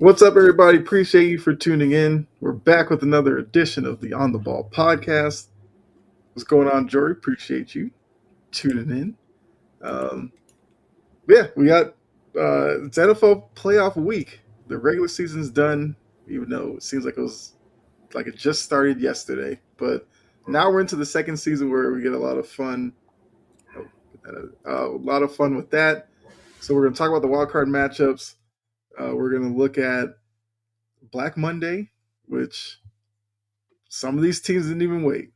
What's up, everybody? Appreciate you for tuning in. We're back with another edition of the On the Ball podcast. What's going on, Jory? Appreciate you tuning in. Um, yeah, we got it's NFL playoff week. The regular season's done, even though it seems like it just started yesterday. But now we're into the second season where we get a lot of fun. A lot of fun with that. So we're going to talk about the wild card matchups. We're going to look at Black Monday, which some of these teams didn't even wait.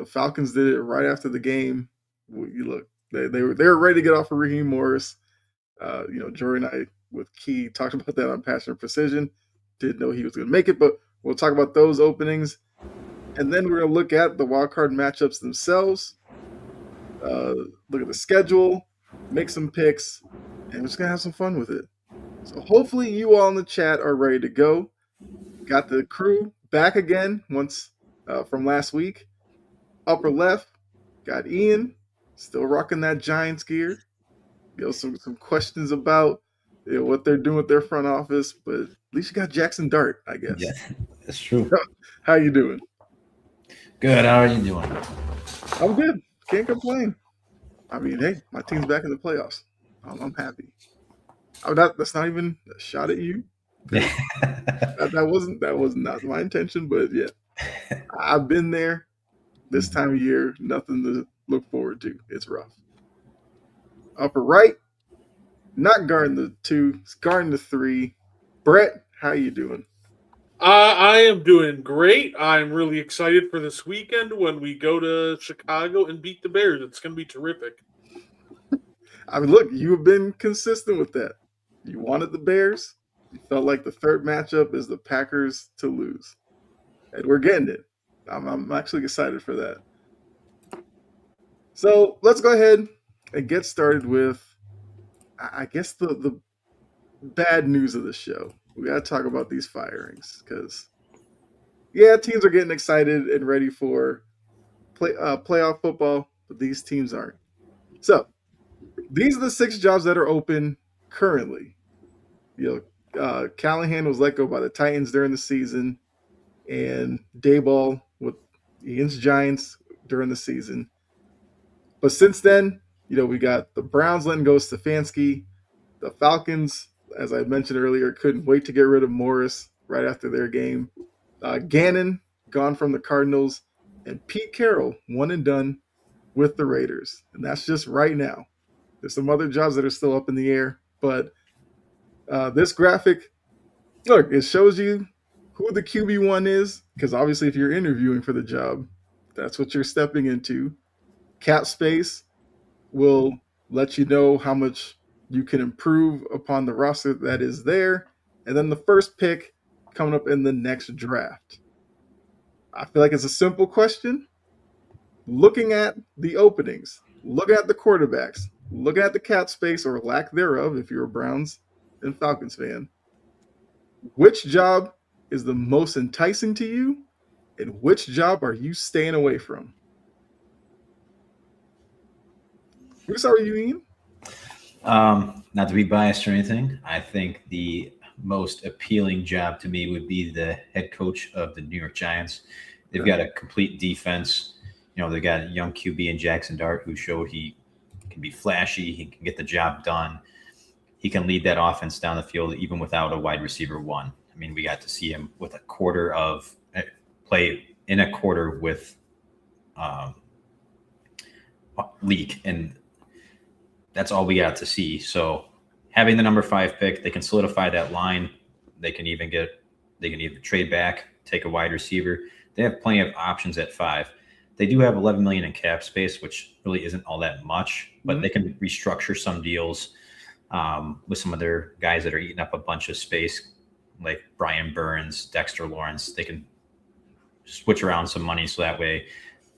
Falcons did it right after the game. You look, they were ready to get off of Raheem Morris. Jory and I with Key talked about that on Passion and Precision. Didn't know he was going to make it, but we'll talk about those openings, and then we're going to look at the wild card matchups themselves. Look at the schedule, make some picks, and we're just going to have some fun with it. So hopefully you all in the chat are ready to go. Got the crew back again once from last week. Upper left, got Ian, still rocking that Giants gear. Some questions about what they're doing with their front office, but at least you got Jackson Dart, I guess. Yeah, that's true. How you doing? Good. How are you doing? I'm good. Can't complain. I mean, hey, my team's back in the playoffs. I'm happy. That's not even a shot at you. that was not my intention, but yeah, I've been there. This time of year, nothing to look forward to. It's rough. Upper right, not guarding the 2, it's guarding the 3. Brett, how you doing? I am doing great. I'm really excited for this weekend when we go to Chicago and beat the Bears. It's going to be terrific. I mean, look, you have been consistent with that. You wanted the Bears. You felt like the third matchup is the Packers to lose. And we're getting it. I'm actually excited for that. So let's go ahead and get started with, I guess, the bad news of the show. We got to talk about these firings because, yeah, teams are getting excited and ready for playoff football, but these teams aren't. So these are the 6 jobs that are open currently. Callahan was let go by the Titans during the season, and Daboll against Giants during the season. But since then, we got the Browns letting go Stefanski. The Falcons, as I mentioned earlier, couldn't wait to get rid of Morris right after their game. Gannon gone from the Cardinals, and Pete Carroll one and done with the Raiders. And that's just right now. There's some other jobs that are still up in the air, but this graphic, look, it shows you who the QB1 is, because obviously if you're interviewing for the job, that's what you're stepping into. Cap space will let you know how much you can improve upon the roster that is there. And then the first pick coming up in the next draft. I feel like it's a simple question. Looking at the openings, looking at the quarterbacks, looking at the cap space or lack thereof if you're a Browns and Falcons fan, which job is the most enticing to you, and which job are you staying away from? We're sorry, you Ian? Not to be biased or anything, I think the most appealing job to me would be the head coach of the New York Giants. They've got a complete defense. They've got a young QB in Jackson Dart who showed he can be flashy. He can get the job done. He can lead that offense down the field even without a wide receiver 1. I mean, we got to see him with play in a quarter with Leak, and that's all we got to see. So having the number 5 pick, they can solidify that line. They can either trade back, take a wide receiver. They have plenty of options at 5. They do have $11 million in cap space, which really isn't all that much, but they can restructure some deals with some of their guys that are eating up a bunch of space, like Brian Burns, Dexter Lawrence. They can switch around some money so that way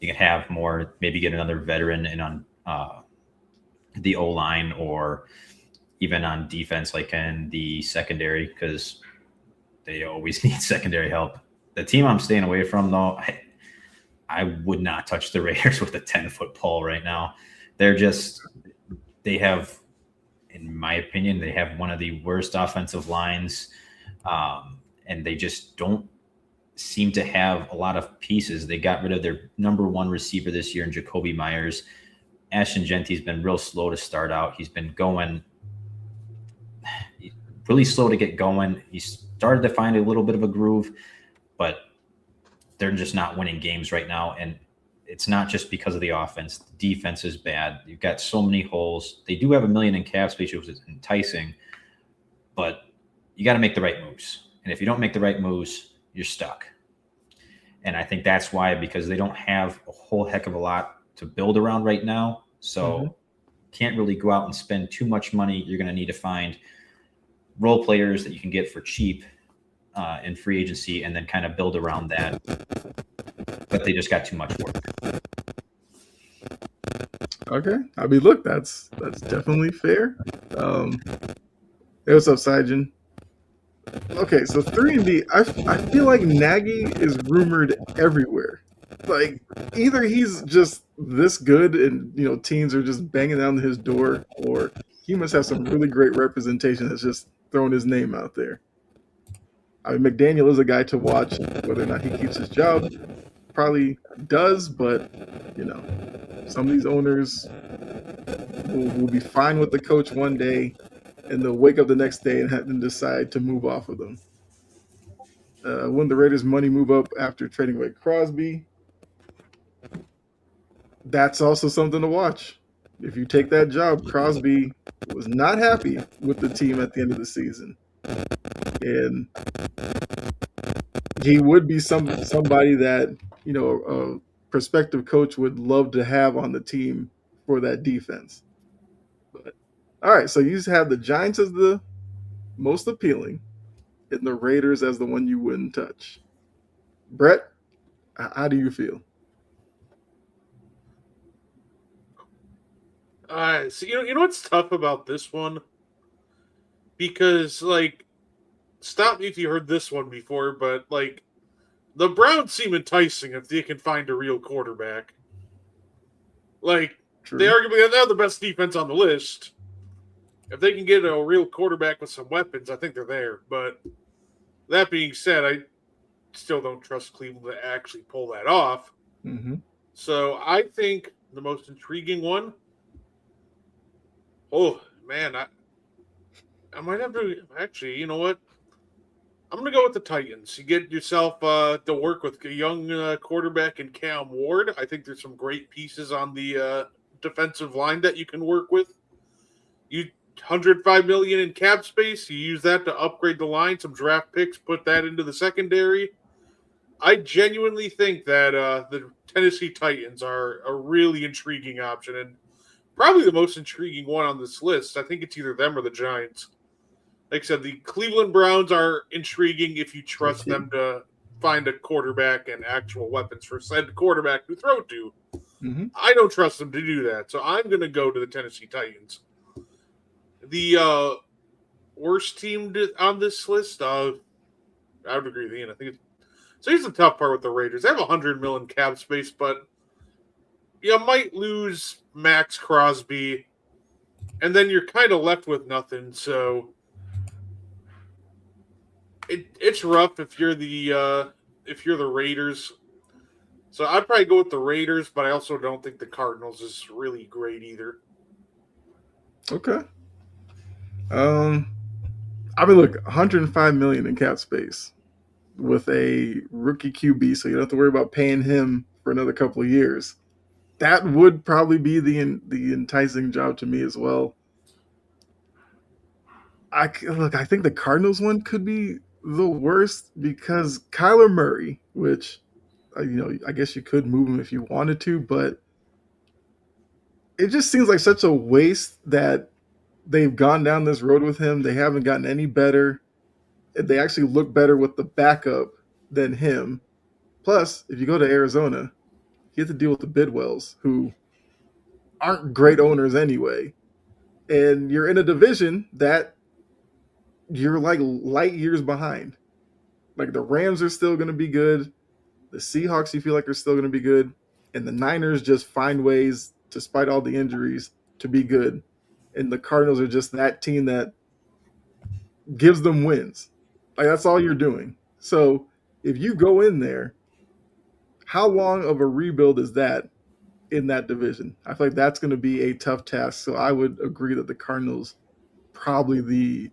you can have more, maybe get another veteran in on the O-line or even on defense, like in the secondary, because they always need secondary help. The team I'm staying away from, though, I would not touch the Raiders with a 10-foot pole right now. They have, in my opinion, they have one of the worst offensive lines And they just don't seem to have a lot of pieces. They got rid of their number one receiver this year in Jacoby Myers. Ashton Genty's been real slow to start out. He's been going really slow to get going. He started to find a little bit of a groove, but they're just not winning games right now. And it's not just because of the offense. The defense is bad. You've got so many holes. They do have $1 million in cap space, which is enticing, but you got to make the right moves. And if you don't make the right moves, you're stuck. And I think that's why, because they don't have a whole heck of a lot to build around right now. So can't really go out and spend too much money. You're going to need to find role players that you can get for cheap in free agency and then kind of build around that. But they just got too much work. Okay. I mean, look, that's definitely fair. Hey, what's up, Saijin? Okay, so 3-D, I feel like Nagy is rumored everywhere. Like, either he's just this good and, teams are just banging down his door, or he must have some really great representation that's just throwing his name out there. I mean, McDaniel is a guy to watch. Whether or not he keeps his job, probably does, but, some of these owners will be fine with the coach one day, and they'll wake up the next day and have them decide to move off of them. When the Raiders' money move up after trading away Crosby, that's also something to watch. If you take that job, Crosby was not happy with the team at the end of the season. And he would be somebody that, a prospective coach would love to have on the team for that defense. But all right, so you have the Giants as the most appealing and the Raiders as the one you wouldn't touch. Brett, how do you feel? So you know what's tough about this one? Because stop me if you heard this one before, but the Browns seem enticing if they can find a real quarterback. True. They arguably have the best defense on the list. If they can get a real quarterback with some weapons, I think they're there. But that being said, I still don't trust Cleveland to actually pull that off. Mm-hmm. So I think the most intriguing one. Oh man, I might have to actually. You know what? I'm going to go with the Titans. You get yourself to work with a young quarterback in Cam Ward. I think there's some great pieces on the defensive line that you can work with. You $105 million in cap space. You use that to upgrade the line, some draft picks, put that into the secondary. I genuinely think that the Tennessee Titans are a really intriguing option and probably the most intriguing one on this list. I think it's either them or the Giants. Like I said, the Cleveland Browns are intriguing if you trust them to find a quarterback and actual weapons for said quarterback to throw to. Mm-hmm. I don't trust them to do that, so I'm going to go to the Tennessee Titans. The worst team on this list, I would agree with Ian. I think so. Here's the tough part with the Raiders. They have $100 million cap space, but you might lose Max Crosby, and then you're kind of left with nothing. So it's rough if you're the Raiders. So I'd probably go with the Raiders, but I also don't think the Cardinals is really great either. Okay. I mean, look, $105 million in cap space with a rookie QB, so you don't have to worry about paying him for another couple of years. That would probably be the enticing job to me as well. I think the Cardinals one could be the worst because Kyler Murray, which I guess you could move him if you wanted to, but it just seems like such a waste that they've gone down this road with him. They haven't gotten any better. They actually look better with the backup than him. Plus, if you go to Arizona, you have to deal with the Bidwells, who aren't great owners anyway. And you're in a division that you're light years behind. Like the Rams are still going to be good. The Seahawks, you feel like, are still going to be good. And the Niners just find ways, despite all the injuries, to be good. And the Cardinals are just that team that gives them wins. Like that's all you're doing. So if you go in there, how long of a rebuild is that in that division? I feel like that's going to be a tough task. So I would agree that the Cardinals probably the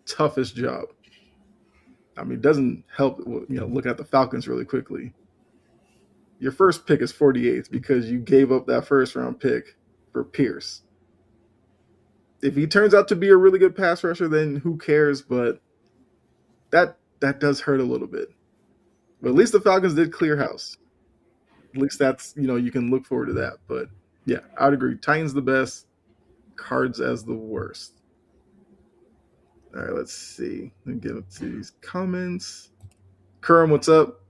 toughest job. I mean, it doesn't help, look at the Falcons really quickly. Your first pick is 48th because you gave up that first round pick for Pierce. If he turns out to be a really good pass rusher, then who cares? But that does hurt a little bit. But at least the Falcons did clear house. At least that's, you can look forward to that. But yeah, I'd agree. Titans the best, Cards as the worst. All right, let's see. Let me get up to these comments. Kerm, what's up?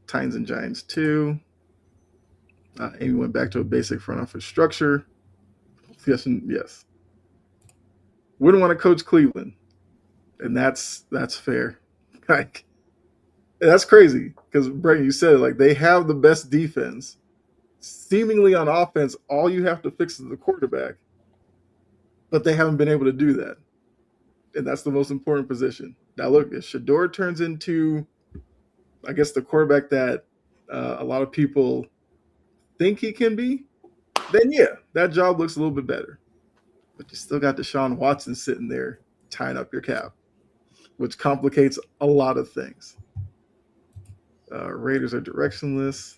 Titans and Giants too. Amy went back to a basic front office structure. Yes and yes. Wouldn't want to coach Cleveland, and that's fair. Like, that's crazy because Brett, you said like they have the best defense. Seemingly on offense, all you have to fix is the quarterback, but they haven't been able to do that, and that's the most important position. Now, look, if Shedeur turns into, I guess, the quarterback that a lot of people think he can be, then yeah, that job looks a little bit better. But you still got Deshaun Watson sitting there tying up your cap, which complicates a lot of things. Raiders are directionless.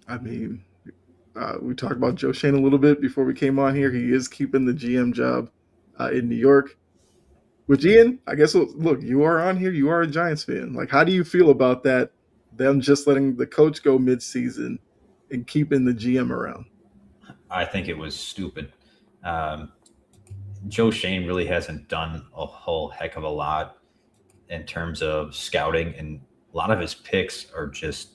I mean, we talked about Joe Schoen a little bit before we came on here. He is keeping the GM job in New York. Which, Ian, I guess, look, you are on here. You are a Giants fan. Like, how do you feel about that, them just letting the coach go mid-season and keeping the GM around? I think it was stupid. Joe Schoen really hasn't done a whole heck of a lot in terms of scouting, and a lot of his picks are just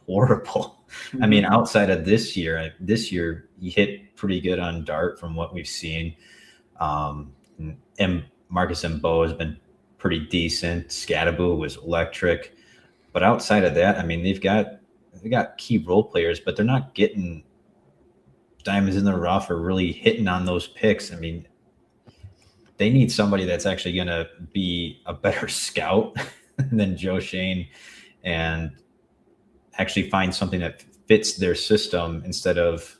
horrible. Mm-hmm. I mean, outside of this year he hit pretty good on Dart from what we've seen. And Marcus Mbow has been pretty decent. Scatterbo was electric. But outside of that, I mean, they got key role players, but they're not getting diamonds in the rough or really hitting on those picks. I mean, they need somebody that's actually going to be a better scout than Joe Schoen and actually find something that fits their system instead of,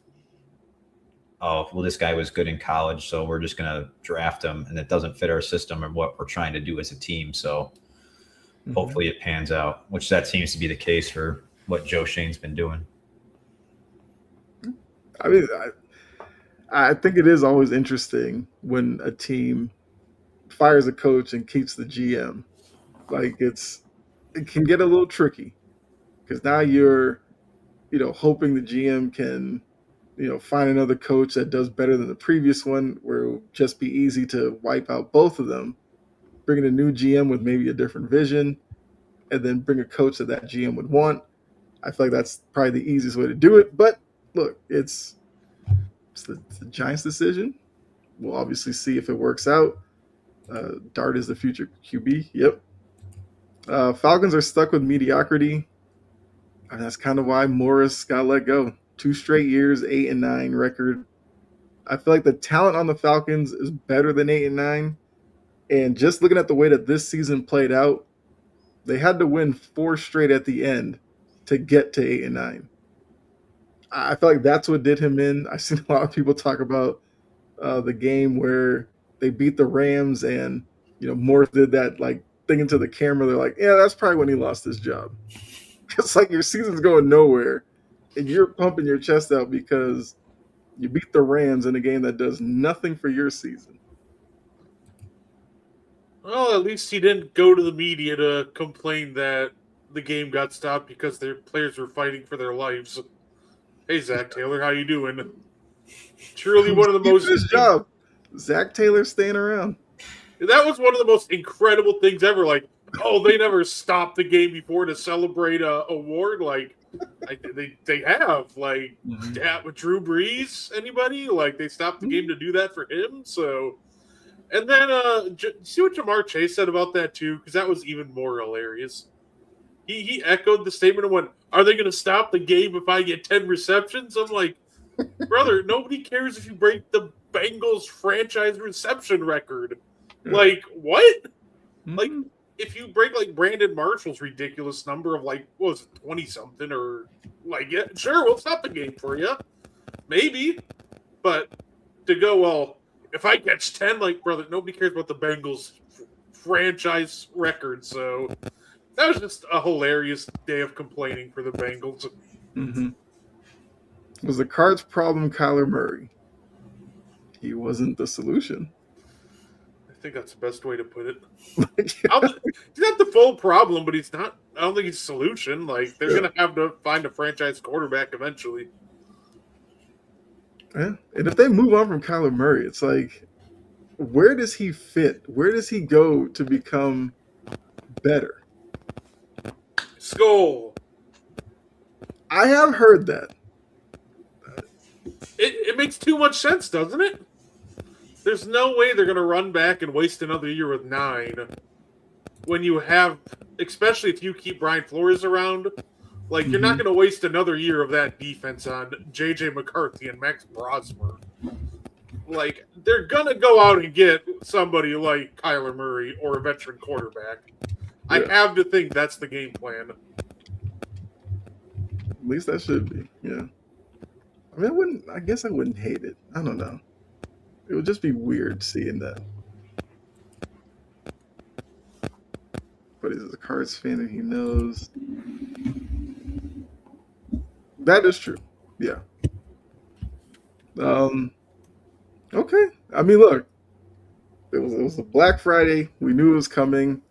oh, well, this guy was good in college, so we're just going to draft him, and it doesn't fit our system and what we're trying to do as a team. So hopefully it pans out, which that seems to be the case for what Joe Schoen's been doing. I mean, I think it is always interesting when a team fires a coach and keeps the GM. Like, it can get a little tricky because now you're, hoping the GM can, find another coach that does better than the previous one, where it will just be easy to wipe out both of them, bring in a new GM with maybe a different vision, and then bring a coach that GM would want. I feel like that's probably the easiest way to do it. But look, it's the Giants' decision. We'll obviously see if it works out. Dart is the future QB. Yep. Falcons are stuck with mediocrity. And that's kind of why Morris got let go. 2 straight years, 8-9 record. I feel like the talent on the Falcons is better than 8-9. And just looking at the way that this season played out, they had to win 4 straight at the end to get to 8-9. I feel like that's what did him in. I've seen a lot of people talk about the game where they beat the Rams and, Morris did that like thing into the camera. They're like, yeah, that's probably when he lost his job. It's like your season's going nowhere and you're pumping your chest out because you beat the Rams in a game that does nothing for your season. Well, at least he didn't go to the media to complain that the game got stopped because their players were fighting for their lives. Hey, Zach Taylor, how you doing? Truly one of the most... His job. Zach Taylor staying around. That was one of the most incredible things ever. Like, oh, they never stopped the game before to celebrate a award. Like they have. Like, with Drew Brees, anybody? Like, they stopped the game to do that for him. So, and then see what Jamar Chase said about that too, because that was even more hilarious. He echoed the statement and went, "Are they going to stop the game if I get 10 receptions?" I'm like, Brother, nobody cares if you break the Bengals franchise reception record. Yeah. Like, what? Like, Mhm. if you break like Brandon Marshall's ridiculous number of like, what was it, 20 something, or like, yeah, sure, we'll stop the game for you. Maybe. But to go, well, if I catch 10, like, brother, nobody cares about the Bengals franchise record. So that was just a hilarious day of complaining for the Bengals. Mhm. Was the Cards' problem Kyler Murray? He wasn't the solution. I think that's the best way to put it. Like, He's not the full problem, but he's not. I don't think he's a solution. Like they're gonna have to find a franchise quarterback eventually. yeah. And if they move on from Kyler Murray, it's like, where does he fit? Where does he go to become better? Skull. I have heard that. It makes too much sense, doesn't it? There's no way they're gonna run back and waste another year with 9 when you have, especially if you keep Brian Flores around. Like you're not Mhm. gonna waste another year of that defense on JJ McCarthy and Max Brosmer. Like they're gonna go out and get somebody like Kyler Murray or a veteran quarterback. I Yeah. have to think that's the game plan. At least that should be. Yeah. I mean, I guess I wouldn't hate it. I don't know. It would just be weird seeing that. But he's a Cards fan and he knows. That is true. Yeah. Okay. I mean, look, it was a Black Friday. We knew it was coming.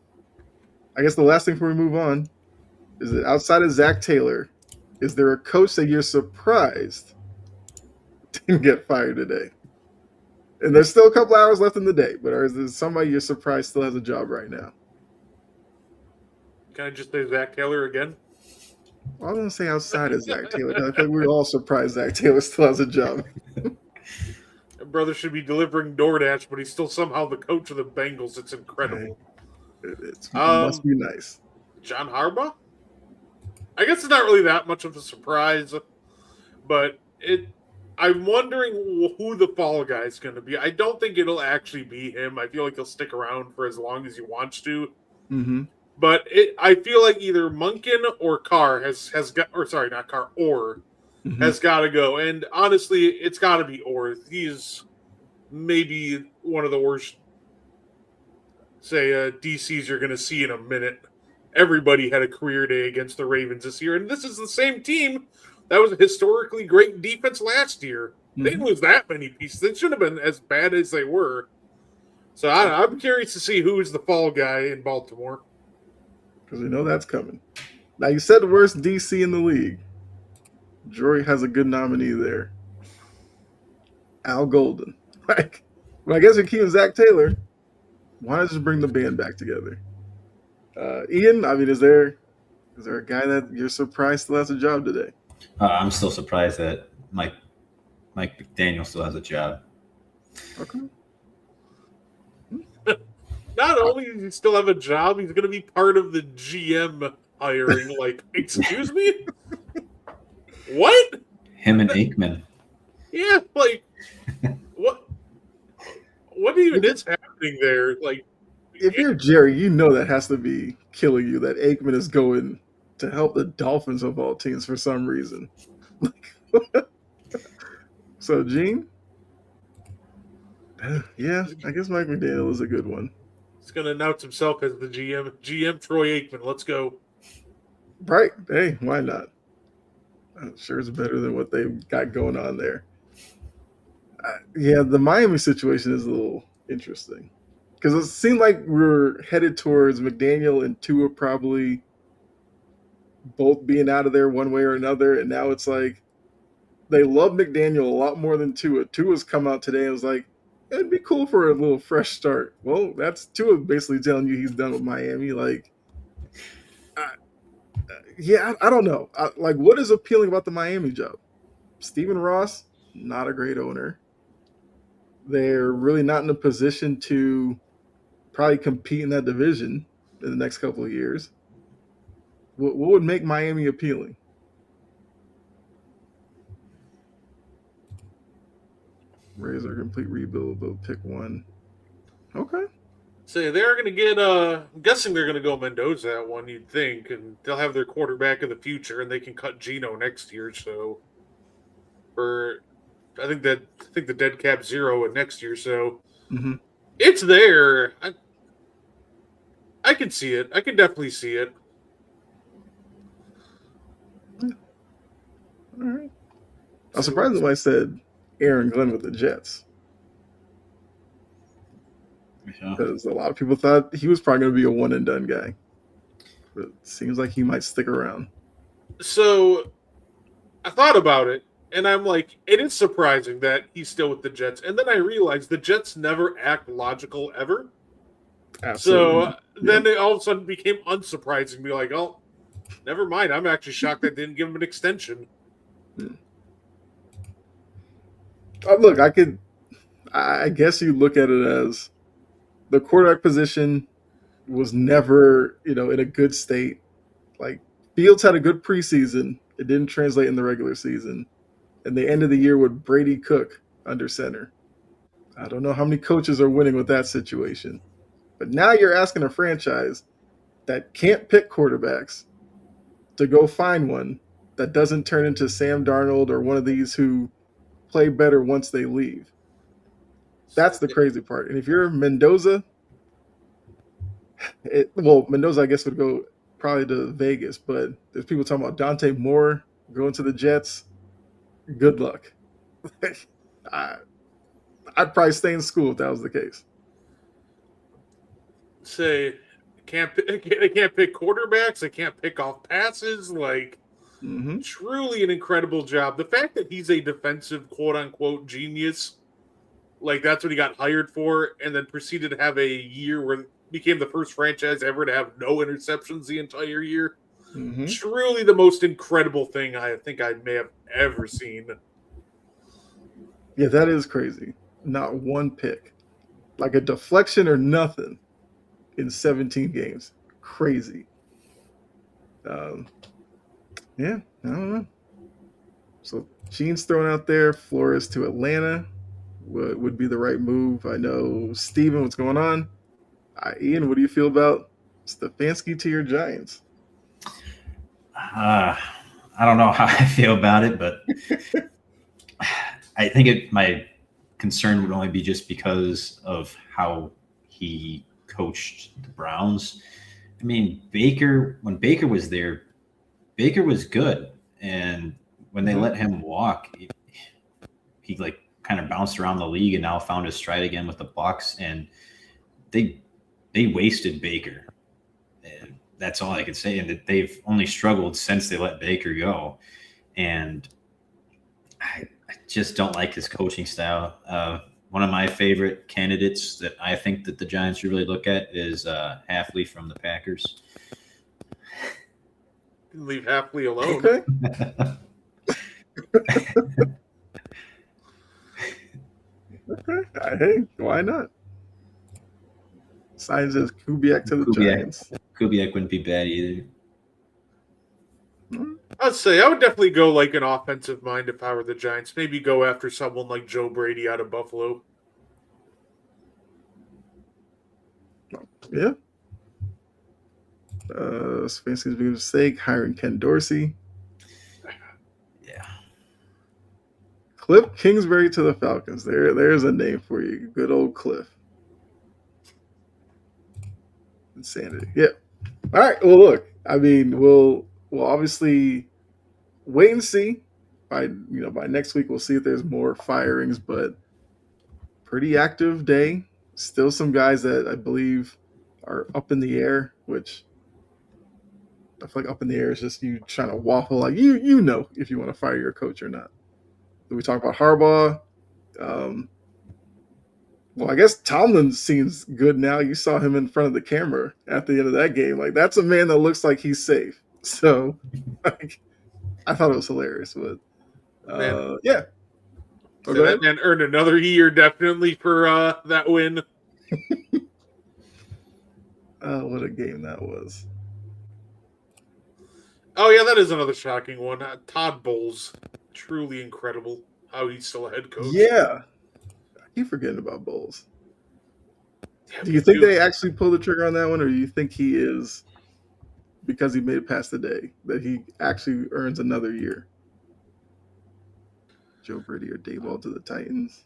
I guess the last thing before we move on is that outside of Zach Taylor, is there a coach that you're surprised didn't get fired today? And there's still a couple hours left in the day, but is there somebody you're surprised still has a job right now? Can I just say Zach Taylor again? I was going to say outside of Zach Taylor. I think we're all surprised Zach Taylor still has a job. My brother should be delivering DoorDash, but he's still somehow the coach of the Bengals. It's incredible. It must be nice. John Harbaugh? I guess it's not really that much of a surprise, but I'm wondering who the fall guy is going to be. I don't think it'll actually be him. I feel like he'll stick around for as long as he wants to. Mm-hmm. But I feel like either Munkin or Carr has got, or sorry, not Carr, Orr Mm-hmm. has got to go. And honestly, it's got to be Orr. He's maybe one of the worst, say, DCs you're going to see in a minute. Everybody had a career day against the Ravens this year, and this is the same team that was a historically great defense last year. They didn't lose that many pieces. They shouldn't have been as bad as they were. So I'm curious to see who is the fall guy in Baltimore. Because we know that's coming. Now, you said the worst DC in the league. Jory has a good nominee there. Al Golden. Like, well, I guess we're keeping Zach Taylor. Why not just bring the band back together? Ian, I mean, is there a guy that you're surprised still has a job today? I'm still surprised that Mike McDaniel still has a job. Okay. Not only does he still have a job, he's going to be part of the GM hiring. Like, excuse me? What? Him and Aikman. Yeah, like, what even is happening there? Like, If you're Jerry, you know that has to be killing you that Aikman is going to help the Dolphins of all teams for some reason. So, Gene? Yeah, I guess Mike McDaniel is a good one. he's going to announce himself as the GM. GM Troy Aikman. Let's go. Right. Hey, why not? I'm sure it's better than what they've got going on there. Yeah, the Miami situation is a little interesting. Because it seemed like we're headed towards McDaniel and Tua probably both being out of there one way or another. And now it's like they love McDaniel a lot more than Tua. Tua's come out today and was like, it'd be cool for a little fresh start. Well, that's Tua basically telling you he's done with Miami. Like, I don't know. Like, what is appealing about the Miami job? Stephen Ross, not a great owner. They're really not in a position to probably compete in that division in the next couple of years. What would make Miami appealing? Razor complete rebuild, but pick one. Okay. So they're going to get. I'm guessing they're going to go Mendoza at one. You'd think, and they'll have their quarterback of the future, and they can cut Geno next year. So, I think the dead cap 0 in next year. So Mm-hmm. it's there. I can see it. I can definitely see it. All right. I was surprised when I said Aaron Glenn with the Jets, Yeah. because a lot of people thought he was probably going to be a one and done guy. But it seems like he might stick around. So I thought about it, and I'm like, it is surprising that he's still with the Jets. And then I realized the Jets never act logical ever. Absolutely. So then it all of a sudden became unsurprising. Be like, oh, never mind. I'm actually shocked they didn't give him an extension. Look, I guess you look at it as the quarterback position was never, in a good state. Like, Fields had a good preseason. It didn't translate in the regular season. And they ended the year with Brady Cook under center. I don't know how many coaches are winning with that situation. But now you're asking a franchise that can't pick quarterbacks to go find one that doesn't turn into Sam Darnold or one of these who play better once they leave. That's the crazy part. And if you're Mendoza, Mendoza, I guess, would go probably to Vegas, but there's people talking about Dante Moore going to the Jets. Good luck. I'd probably stay in school if that was the case. Say, they can't pick quarterbacks. They can't pick off passes. Like, truly an incredible job. The fact that he's a defensive quote-unquote genius, like that's what he got hired for, and then proceeded to have a year where became the first franchise ever to have no interceptions the entire year. Truly the most incredible thing I think I may have ever seen. Yeah, that is crazy. Not one pick. Like a deflection or nothing in 17 games. Crazy. Yeah, I don't know. So Gene's thrown out there. Flores to Atlanta would be the right move. I know. Steven, what's going on? Ian, what do you feel about Stefanski to your Giants? I don't know how I feel about it, but I think my concern would only be just because of how he coached the Browns. I mean, when Baker was there, Baker was good, and when they let him walk, he like kind of bounced around the league and now found his stride again with the Bucs, and they wasted Baker. And that's all I could say, and that they've only struggled since they let Baker go. And I just don't like his coaching style. One of my favorite candidates that I think that the Giants should really look at is Halfley from the Packers. Leave Halfley alone. Okay. Okay. Hey, why not? Signs as Kubiak to the Giants. Kubiak wouldn't be bad either. I'd say I would definitely go like an offensive mind if I were the Giants. Maybe go after someone like Joe Brady out of Buffalo. Yeah. Stefanski's big mistake hiring Ken Dorsey. Yeah. Cliff Kingsbury to the Falcons. There's a name for you. Good old Cliff. Insanity. Yeah. All right. Well, look. I mean, we'll obviously wait and see. By next week, we'll see if there's more firings. But pretty active day. Still some guys that I believe are up in the air, which I feel like up in the air is just you trying to waffle. Like you know if you want to fire your coach or not. We talk about Harbaugh. Well, I guess Tomlin seems good now. You saw him in front of the camera at the end of that game. Like, that's a man that looks like he's safe. So, like, I thought it was hilarious. But, yeah. So that man earned another year definitely for that win. What a game that was. Oh, yeah, that is another shocking one. Todd Bowles. Truly incredible how he's still a head coach. Yeah. keep forgetting about Bowles. Yeah, Do you think they actually pull the trigger on that one, or do you think he is, because he made it past the day, that he actually earns another year? Joe Brady or Daboll to the Titans?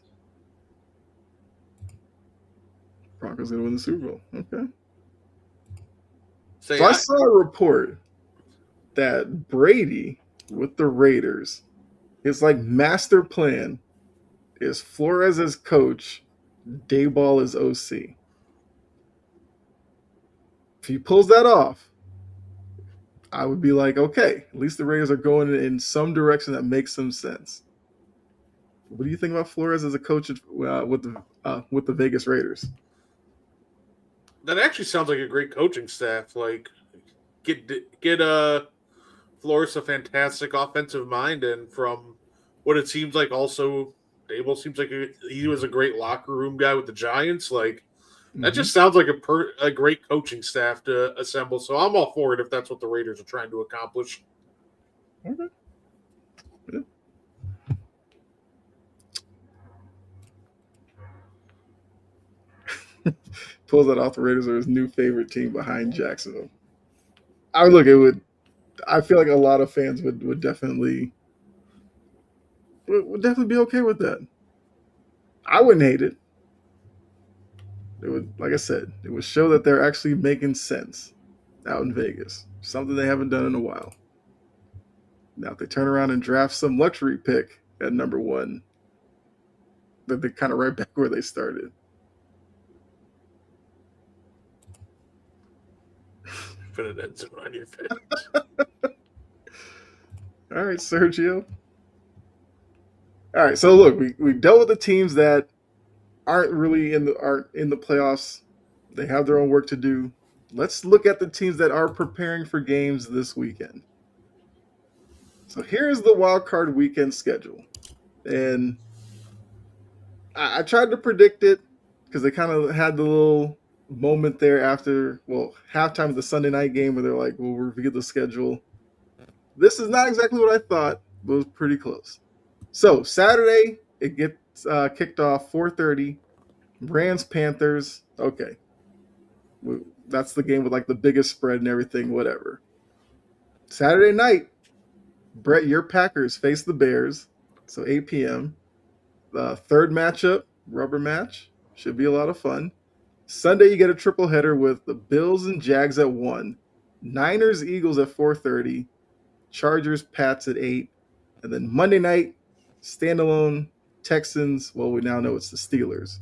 Broncos going to win the Super Bowl. Okay. So I saw a report that Brady with the Raiders, his like master plan is Flores as coach, Daboll as OC. If he pulls that off, I would be like, okay, at least the Raiders are going in some direction that makes some sense. What do you think about Flores as a coach with the Vegas Raiders? That actually sounds like a great coaching staff. Like, get Flores a fantastic offensive mind, and from what it seems like, also Daboll seems like he was a great locker room guy with the Giants. Like, that just sounds like a great coaching staff to assemble. So I'm all for it if that's what the Raiders are trying to accomplish. Okay. Yeah. Pulls that off, the Raiders are his new favorite team behind Jacksonville. I feel like a lot of fans would definitely be okay with that. I wouldn't hate it. It would, like I said, it would show that they're actually making sense out in Vegas. Something they haven't done in a while. Now, if they turn around and draft some luxury pick at number 1, then they're kind of right back where they started. Put it on your face. All right, Sergio. All right, so look, we dealt with the teams that aren't in the playoffs. They have their own work to do. Let's look at the teams that are preparing for games this weekend. So here's the wild card weekend schedule, and I tried to predict it because they kind of had the little moment there after halftime of the Sunday night game where they're like, "We'll review the schedule." This is not exactly what I thought, but it was pretty close. So Saturday it gets kicked off 4:30. Rams Panthers. Okay, that's the game with like the biggest spread and everything. Whatever. Saturday night, Brett, your Packers face the Bears. So 8 p.m. The third matchup, rubber match, should be a lot of fun. Sunday you get a triple header with the Bills and Jags at 1, Niners Eagles at 4:30, Chargers Pats at 8, and then Monday night standalone Texans. Well, we now know it's the Steelers.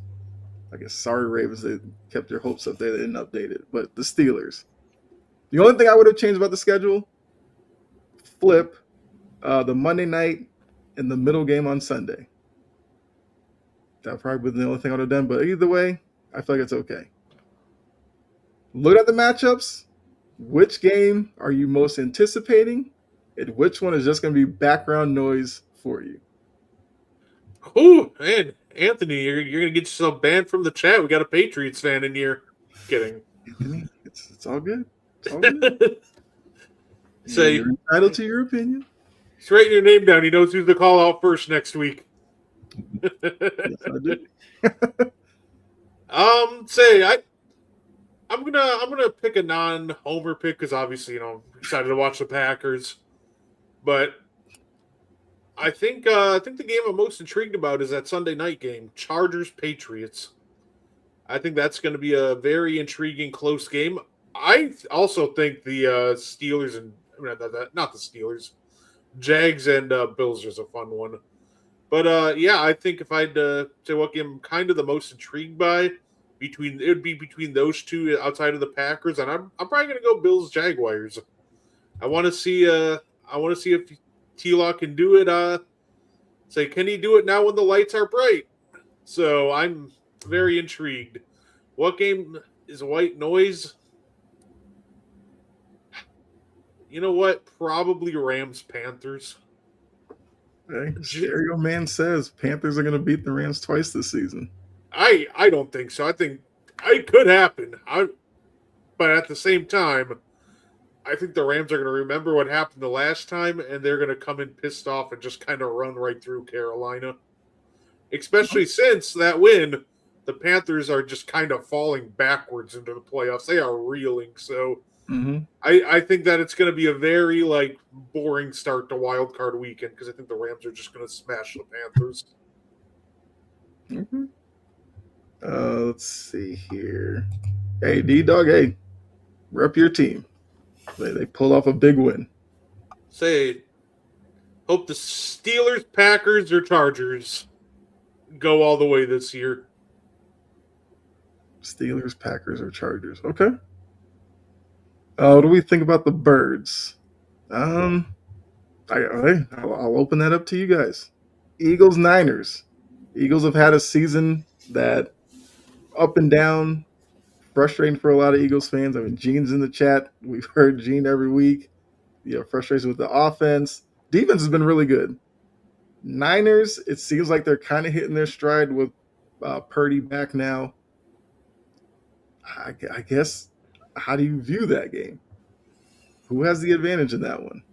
I guess sorry Ravens, they kept your hopes up there. They didn't update it, but the Steelers. The only thing I would have changed about the schedule, flip the Monday night and the middle game on Sunday. That probably would be the only thing I would have done, but either way, I feel like it's okay. Look at the matchups. Which game are you most anticipating, and which one is just going to be background noise for you? Oh, man, Anthony, you're going to get yourself banned from the chat. We got a Patriots fan in here. Kidding. Anthony, it's all good. It's all good. You're entitled to your opinion. He's writing your name down. He knows who to call out first next week. Yes, I do. I'm gonna pick a non-homer pick because obviously I'm excited to watch the Packers, but I think the game I'm most intrigued about is that Sunday night game, Chargers Patriots. I think that's going to be a very intriguing, close game. I also think the Steelers and not the Steelers, Jags and Bills is a fun one. But I think if I'd say what game I'm kind of the most intrigued by, it would be between those two outside of the Packers, and I'm probably going to go Bills Jaguars. I want to see if T-Law can do it. Can he do it now when the lights are bright? So I'm very intrigued. What game is white noise? You know what? Probably Rams Panthers. Hey, Stereo Man says Panthers are going to beat the Rams twice this season. I don't think so. I think it could happen. But at the same time, I think the Rams are going to remember what happened the last time, and they're going to come in pissed off and just kind of run right through Carolina. especially since that win, the Panthers are just kind of falling backwards into the playoffs. They are reeling. So I think that it's going to be a very boring start to wild card weekend because I think the Rams are just going to smash the Panthers. Let's see here. Hey, D-Dog, hey, rep your team. They pulled off a big win. Say, hope the Steelers, Packers, or Chargers go all the way this year. Steelers, Packers, or Chargers. Okay. What do we think about the Birds? I'll open that up to you guys. Eagles, Niners. Eagles have had a season that up and down, frustrating for a lot of Eagles fans. I mean, Gene's in the chat. We've heard Gene every week. Frustration with the offense. Defense has been really good. Niners, it seems like they're kind of hitting their stride with Purdy back now. I guess, how do you view that game? Who has the advantage in that one?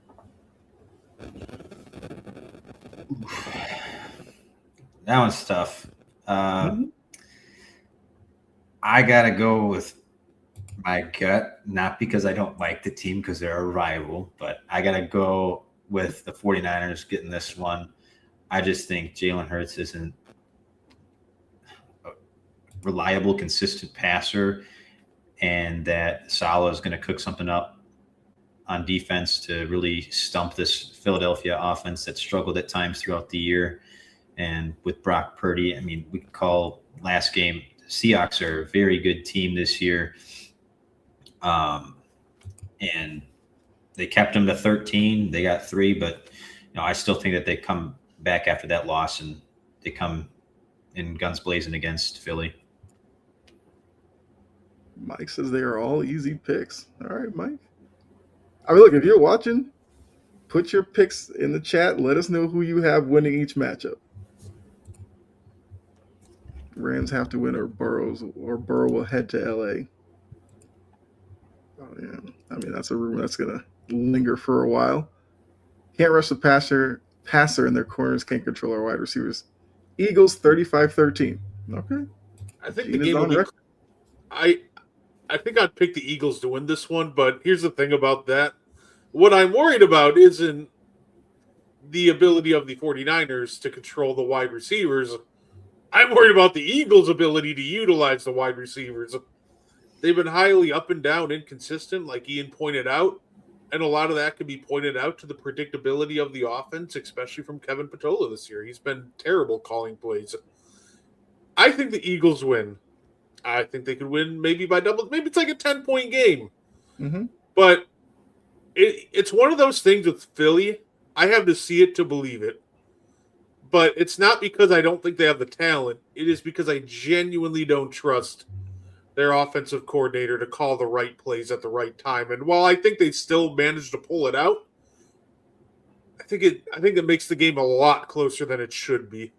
That one's tough. I got to go with my gut, not because I don't like the team because they're a rival, but I got to go with the 49ers getting this one. I just think Jalen Hurts isn't a reliable, consistent passer, and that Saleh is going to cook something up on defense to really stump this Philadelphia offense that struggled at times throughout the year. And with Brock Purdy, I mean, we could call last game, the Seahawks are a very good team this year. And they kept them to 13. They got 3, but I still think that they come back after that loss and they come in guns blazing against Philly. Mike says they are all easy picks. All right, Mike. I mean, look, if you're watching, put your picks in the chat. Let us know who you have winning each matchup. Rams have to win or Burrow will head to LA. Oh, yeah. I mean, that's a rumor that's going to linger for a while. Can't rush the passer, and their corners can't control our wide receivers. Eagles 35-13. Okay. I think the game will be, I think I'd pick the Eagles to win this one, but here's the thing about that. What I'm worried about isn't the ability of the 49ers to control the wide receivers. I'm worried about the Eagles' ability to utilize the wide receivers. They've been highly up and down, inconsistent, like Ian pointed out, and a lot of that can be pointed out to the predictability of the offense, especially from Kevin Patola this year. He's been terrible calling plays. I think the Eagles win. I think they could win maybe by double. Maybe it's like a 10-point game. Mm-hmm. But it's one of those things with Philly. I have to see it to believe it. But it's not because I don't think they have the talent. It is because I genuinely don't trust their offensive coordinator to call the right plays at the right time. And while I think they still managed to pull it out, I think it makes the game a lot closer than it should be.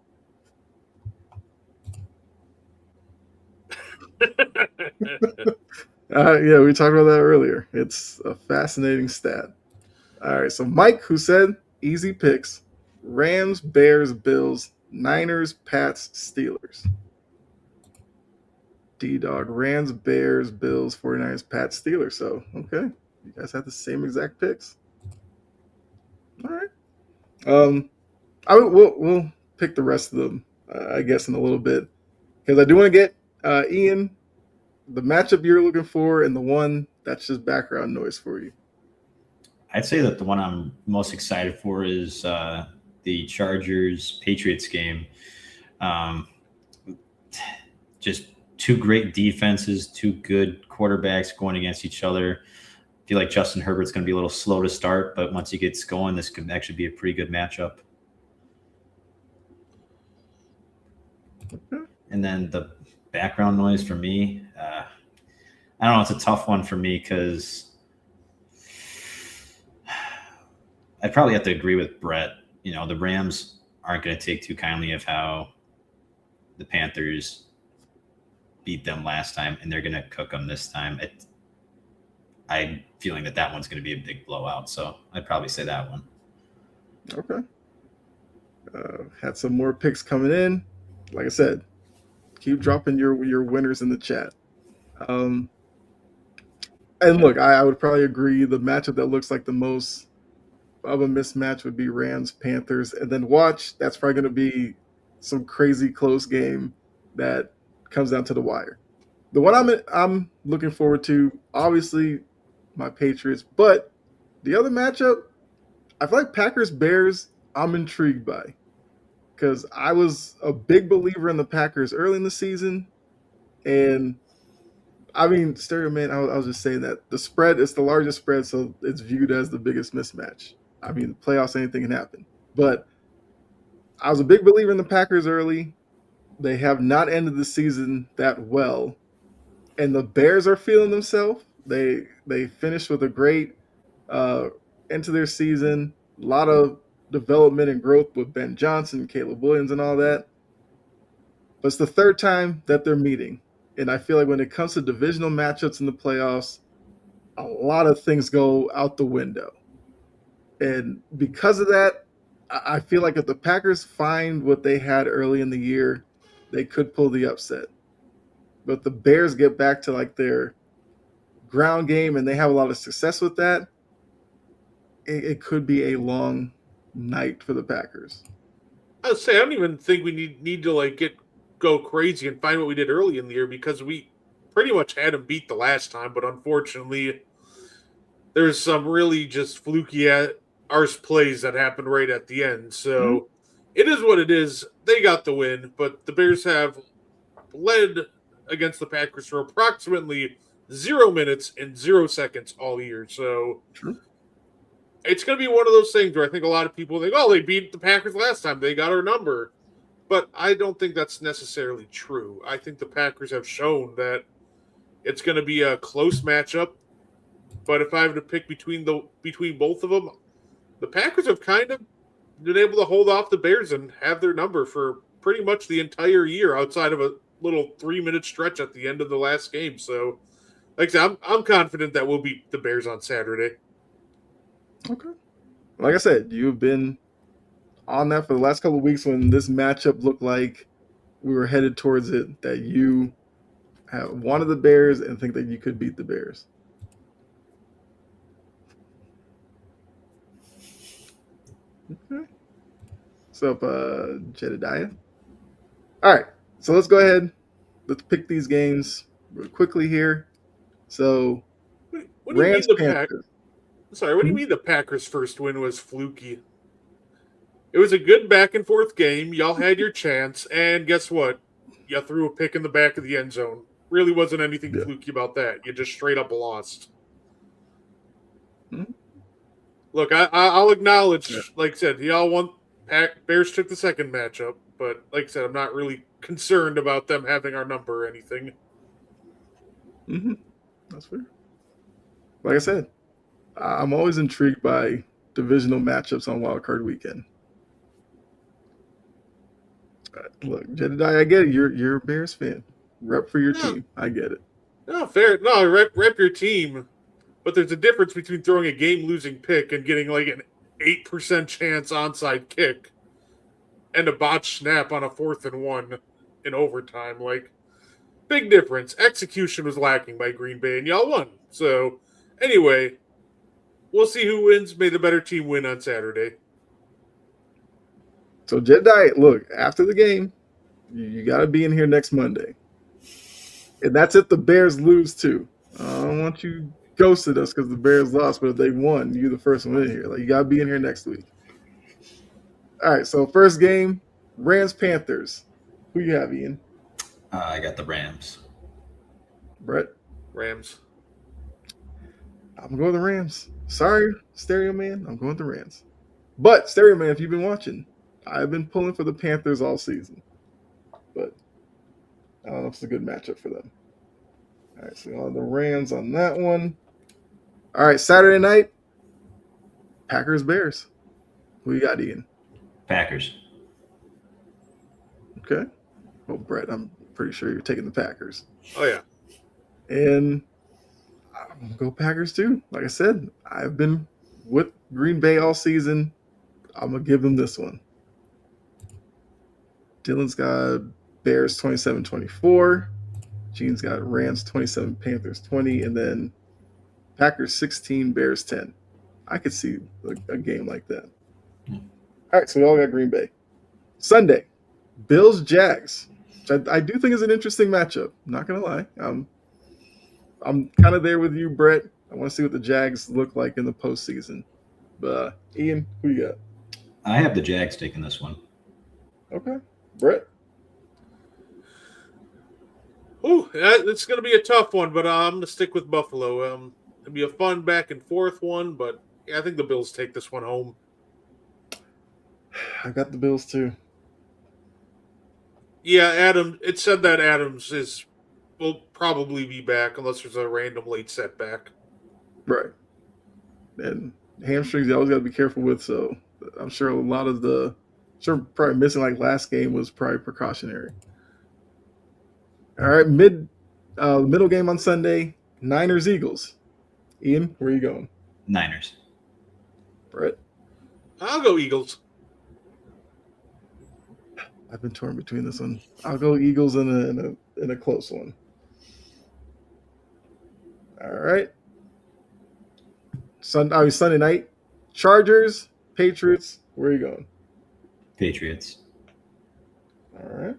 Yeah, we talked about that earlier. It's a fascinating stat. All right, so Mike, who said easy picks: Rams, Bears, Bills, Niners, Pats, Steelers. D-Dog, Rams, Bears, Bills, 49ers, Pats, Steelers. So, okay, you guys have the same exact picks. All right. We'll pick the rest of them, I guess, in a little bit, because I do want to get Ian the matchup you're looking for and the one that's just background noise for you. I'd say that the one I'm most excited for is the Chargers-Patriots game. Just two great defenses, two good quarterbacks going against each other. I feel like Justin Herbert's going to be a little slow to start, but once he gets going, this could actually be a pretty good matchup. Okay. And then the background noise for me, I don't know, it's a tough one for me because I'd probably have to agree with Brett. The Rams aren't going to take too kindly of how the Panthers beat them last time, and they're going to cook them this time. I'm feeling that one's going to be a big blowout, so I'd probably say that one. Okay. Had some more picks coming in. like I said, keep dropping your winners in the chat. Um, and look, I would probably agree. The matchup that looks like the most of a mismatch would be Rams Panthers, and then watch. That's probably going to be some crazy close game that comes down to the wire. The one I'm looking forward to, obviously, my Patriots, but the other matchup, I feel like Packers Bears. I'm intrigued by because I was a big believer in the Packers early in the season, and I mean, Stereo Man, I was just saying that the spread is the largest spread, so it's viewed as the biggest mismatch. I mean, the playoffs, anything can happen. But I was a big believer in the Packers early. They have not ended the season that well, and the Bears are feeling themselves. They finished with a great into their season. A lot of development and growth with Ben Johnson, Caleb Williams, and all that. But it's the third time that they're meeting. And I feel like when it comes to divisional matchups in the playoffs, a lot of things go out the window. And because of that, I feel like if the Packers find what they had early in the year, they could pull the upset. But the Bears get back to like their ground game and they have a lot of success with that, it could be a long night for the Packers. I would say I don't even think we need to like go crazy and find what we did early in the year because we pretty much had them beat the last time, but unfortunately there's some really just fluky arse plays that happened right at the end. So it is what it is. They got the win, but the Bears have led against the Packers for approximately 0 minutes and 0 seconds all year. So True. It's going to be one of those things where I think a lot of people think, oh, they beat the Packers last time. They got our number. But I don't think that's necessarily true. I think the Packers have shown that it's going to be a close matchup. But if I have to pick between both of them, the Packers have kind of been able to hold off the Bears and have their number for pretty much the entire year outside of a little 3-minute stretch at the end of the last game. So, like I said, I'm confident that we'll beat the Bears on Saturday. Okay. Like I said, you've been on that for the last couple of weeks when this matchup looked like we were headed towards it, that you have wanted the Bears and think that you could beat the Bears. Okay. What's up, Jedediah? All right. So let's go ahead. Let's pick these games real quickly here. So, What do you Rams mean the Panthers. Sorry, what do you mean the Packers' first win was fluky? It was a good back and forth game. Y'all had your chance, and guess what? You threw a pick in the back of the end zone. Really wasn't anything fluky about that. You just straight up lost. Mm-hmm. Look, I'll acknowledge, like I said, y'all won. Bears took the second matchup, but like I said, I'm not really concerned about them having our number or anything. Mm-hmm. That's fair. Like I said, I'm always intrigued by divisional matchups on Wild Card Weekend. Look, Jedediah, I get it. You're a Bears fan. Rep for your team. I get it. No, fair. No, rep your team. But there's a difference between throwing a game-losing pick and getting like an 8% chance onside kick and a botched snap on a 4th and 1 in overtime. Like, big difference. Execution was lacking by Green Bay, and y'all won. So, anyway, we'll see who wins. May the better team win on Saturday. So, Jedediah, look, after the game, you got to be in here next Monday. And that's if the Bears lose, too. I don't want you ghosted us because the Bears lost, but if they won, you're the first one in here. Like, you got to be in here next week. All right, so first game, Rams-Panthers. Who you have, Ian? I got the Rams. Brett? Rams. I'm going with the Rams. Sorry, Stereo Man. I'm going with the Rams. But, Stereo Man, if you've been watching, I've been pulling for the Panthers all season. But I don't know if it's a good matchup for them. All right, so we'll have the Rams on that one. All right, Saturday night, Packers-Bears. Who you got, Ian? Packers. Okay. Well, Brett, I'm pretty sure you're taking the Packers. Oh, yeah. And I'm going to go Packers, too. Like I said, I've been with Green Bay all season. I'm going to give them this one. Dylan's got Bears 27-24. Gene's got Rams 27, Panthers 20, and then Packers 16, Bears 10. I could see a game like that. All right, so we all got Green Bay. Sunday, Bills Jags. Which I do think is an interesting matchup. Not gonna lie, I'm kind of there with you, Brett. I want to see what the Jags look like in the postseason. But Ian, who you got? I have the Jags taking this one. Okay, Brett. Oh, it's going to be a tough one, but I'm going to stick with Buffalo. It'll be a fun back and forth one, but I think the Bills take this one home. I got the Bills too. Yeah, it said that Adams will probably be back unless there's a random late setback. Right. And hamstrings, you always got to be careful with. So I'm sure a lot of probably missing like last game was probably precautionary. All right, middle game on Sunday, Niners Eagles. Ian, where are you going? Niners. Brett. I'll go Eagles. I've been torn between this one. I'll go Eagles in a close one. All right. Sunday night, Chargers, Patriots. Where are you going? Patriots. All right.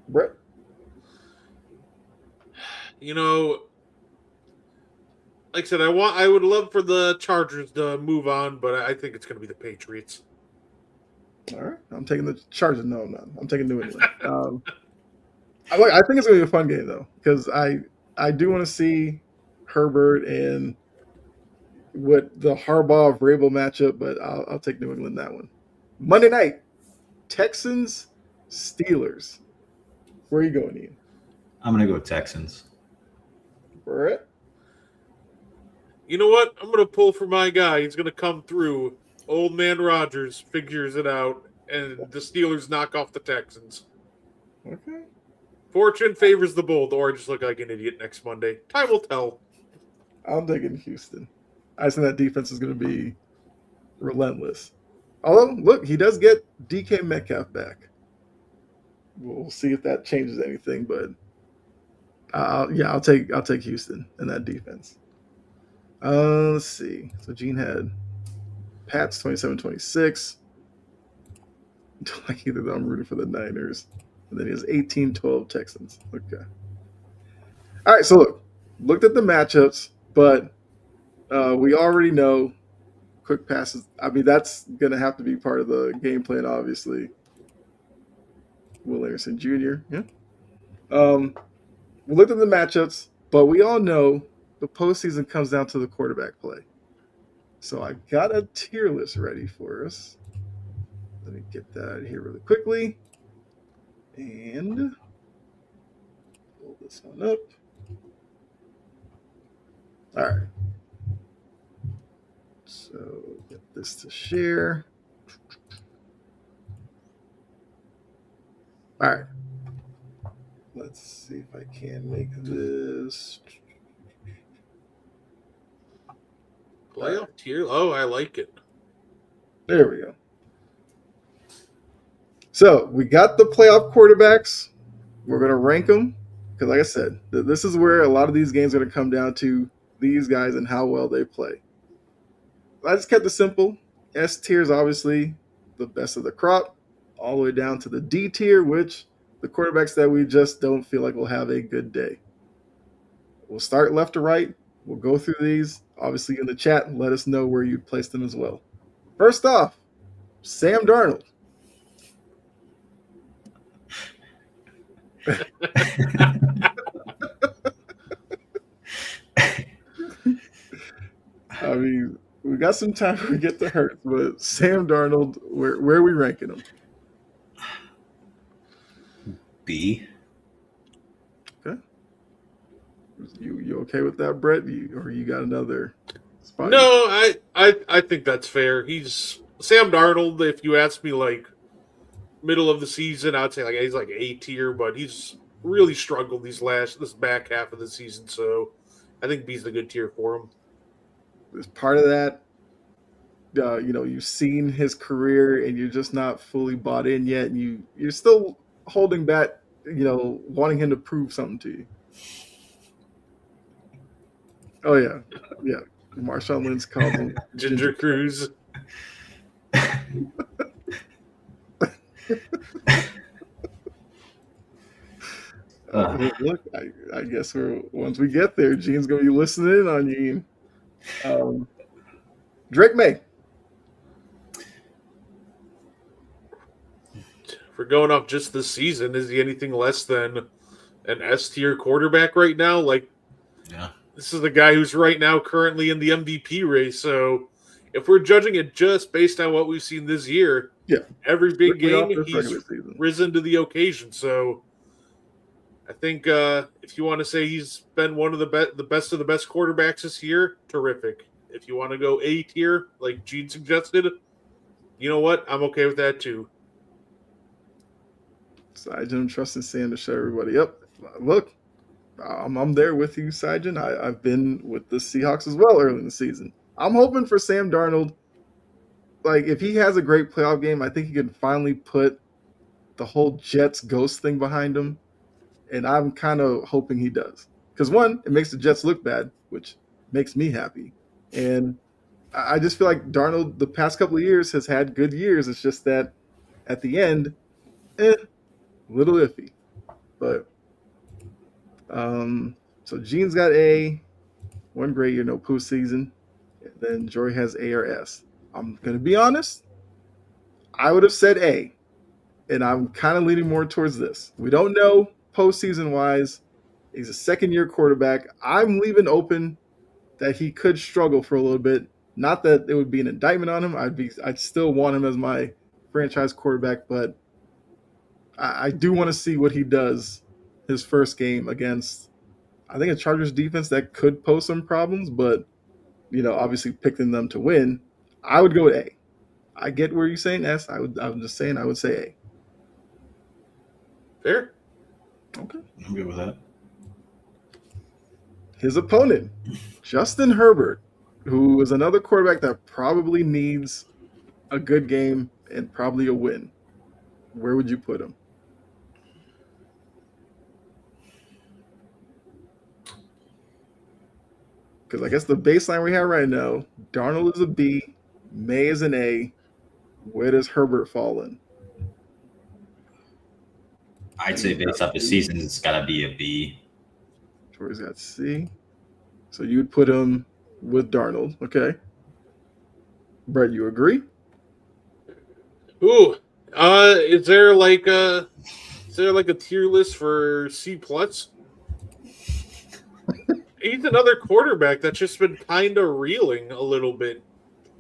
Brett. You know, like I said, I would love for the Chargers to move on, but I think it's going to be the Patriots. All right. I'm taking the Chargers. No, I'm not. I'm taking New England. I think it's going to be a fun game, though, because I do want to see Herbert and what the Harbaugh Vrabel matchup, but I'll take New England in that one. Monday night, Texans, Steelers. Where are you going, Ian? I'm going to go Texans. Brett? You know what? I'm going to pull for my guy. He's going to come through. Old man Rodgers figures it out, and the Steelers knock off the Texans. Okay. Fortune favors the bold, or I just look like an idiot next Monday. Time will tell. I'm taking Houston. I think that defense is going to be relentless. Although, look, he does get DK Metcalf back. We'll see if that changes anything, but I'll take Houston in that defense. Let's see. So Gene had Pats 27-26. Like either of them, I'm rooting for the Niners. And then he has 18-12 Texans. Okay. All right, so looked at the matchups, but we already know quick passes. I mean, that's going to have to be part of the game plan, obviously. Will Anderson Jr. Yeah. We looked at the matchups, but we all know the postseason comes down to the quarterback play. So I got a tier list ready for us. Let me get that here really quickly. And pull this one up. All right. So get this to share. All right. Let's see if I can make this. Playoff tier? Oh, I like it. There we go. So we got the playoff quarterbacks. We're going to rank them because, like I said, this is where a lot of these games are going to come down to these guys and how well they play. I just kept it simple. S tier is obviously the best of the crop, all the way down to the D tier, which the quarterbacks that we just don't feel like will have a good day. We'll start left to right. We'll go through these. Obviously, in the chat, let us know where you'd place them as well. First off, Sam Darnold. I mean, we got some time to get to Hurts, but Sam Darnold, where are we ranking him? B. Okay. You okay with that, Brett? Or you got another spot? No, I think that's fair. He's Sam Darnold. If you ask me, like middle of the season, I'd say he's like A tier, but he's really struggled this back half of the season. So I think B's the good tier for him. As part of that, you've seen his career and you're just not fully bought in yet, and you're still holding back, wanting him to prove something to you. Oh yeah, yeah. Marshawn Lynch calls him Ginger Cruz. Look, I guess once we get there, Gene's gonna be listening in on you. Drake May. If we're going off just this season, is he anything less than an S tier quarterback right now? Like, Yeah. this is the guy who's right now currently in the MVP race. So if we're judging it just based on what we've seen this year, Yeah. every big Strictly off game this he's regular season. risen to the occasion. So I think if you want to say he's been one of the best of the best quarterbacks this year, terrific. If you want to go A tier, like Gene suggested, you know what? I'm okay with that too. Sijin, trusting Sam to show everybody up. Look, I'm there with you, Sijin. I've been with the Seahawks as well early in the season. I'm hoping for Sam Darnold. Like, if he has a great playoff game, I think he can finally put the whole Jets ghost thing behind him. And I'm kind of hoping he does. Because, one, it makes the Jets look bad, which makes me happy. And I just feel like Darnold, the past couple of years, has had good years. It's just that at the end, little iffy. But, so Gene's got A, one great year, no postseason. And then Jory has A or S. I'm going to be honest. I would have said A. And I'm kind of leaning more towards this. We don't know postseason-wise. He's a second-year quarterback. I'm leaving open that he could struggle for a little bit. Not that it would be an indictment on him. I'd still want him as my franchise quarterback, but I do want to see what he does his first game against, I think, a Chargers defense that could pose some problems, but, obviously picking them to win. I would go with A. I get where you're saying S. I'm just saying I would say A. Fair. Okay. I'm good with that. His opponent, Justin Herbert, who is another quarterback that probably needs a good game and probably a win. Where would you put him? Because I guess the baseline we have right now, Darnold is a B, May is an A. Where does Herbert fall in? I'd say based off the season, it's got to be a B. Tori's got C. So you would put him with Darnold, okay? Brett, you agree? Ooh, is there like a tier list for C plus? He's another quarterback that's just been kind of reeling a little bit.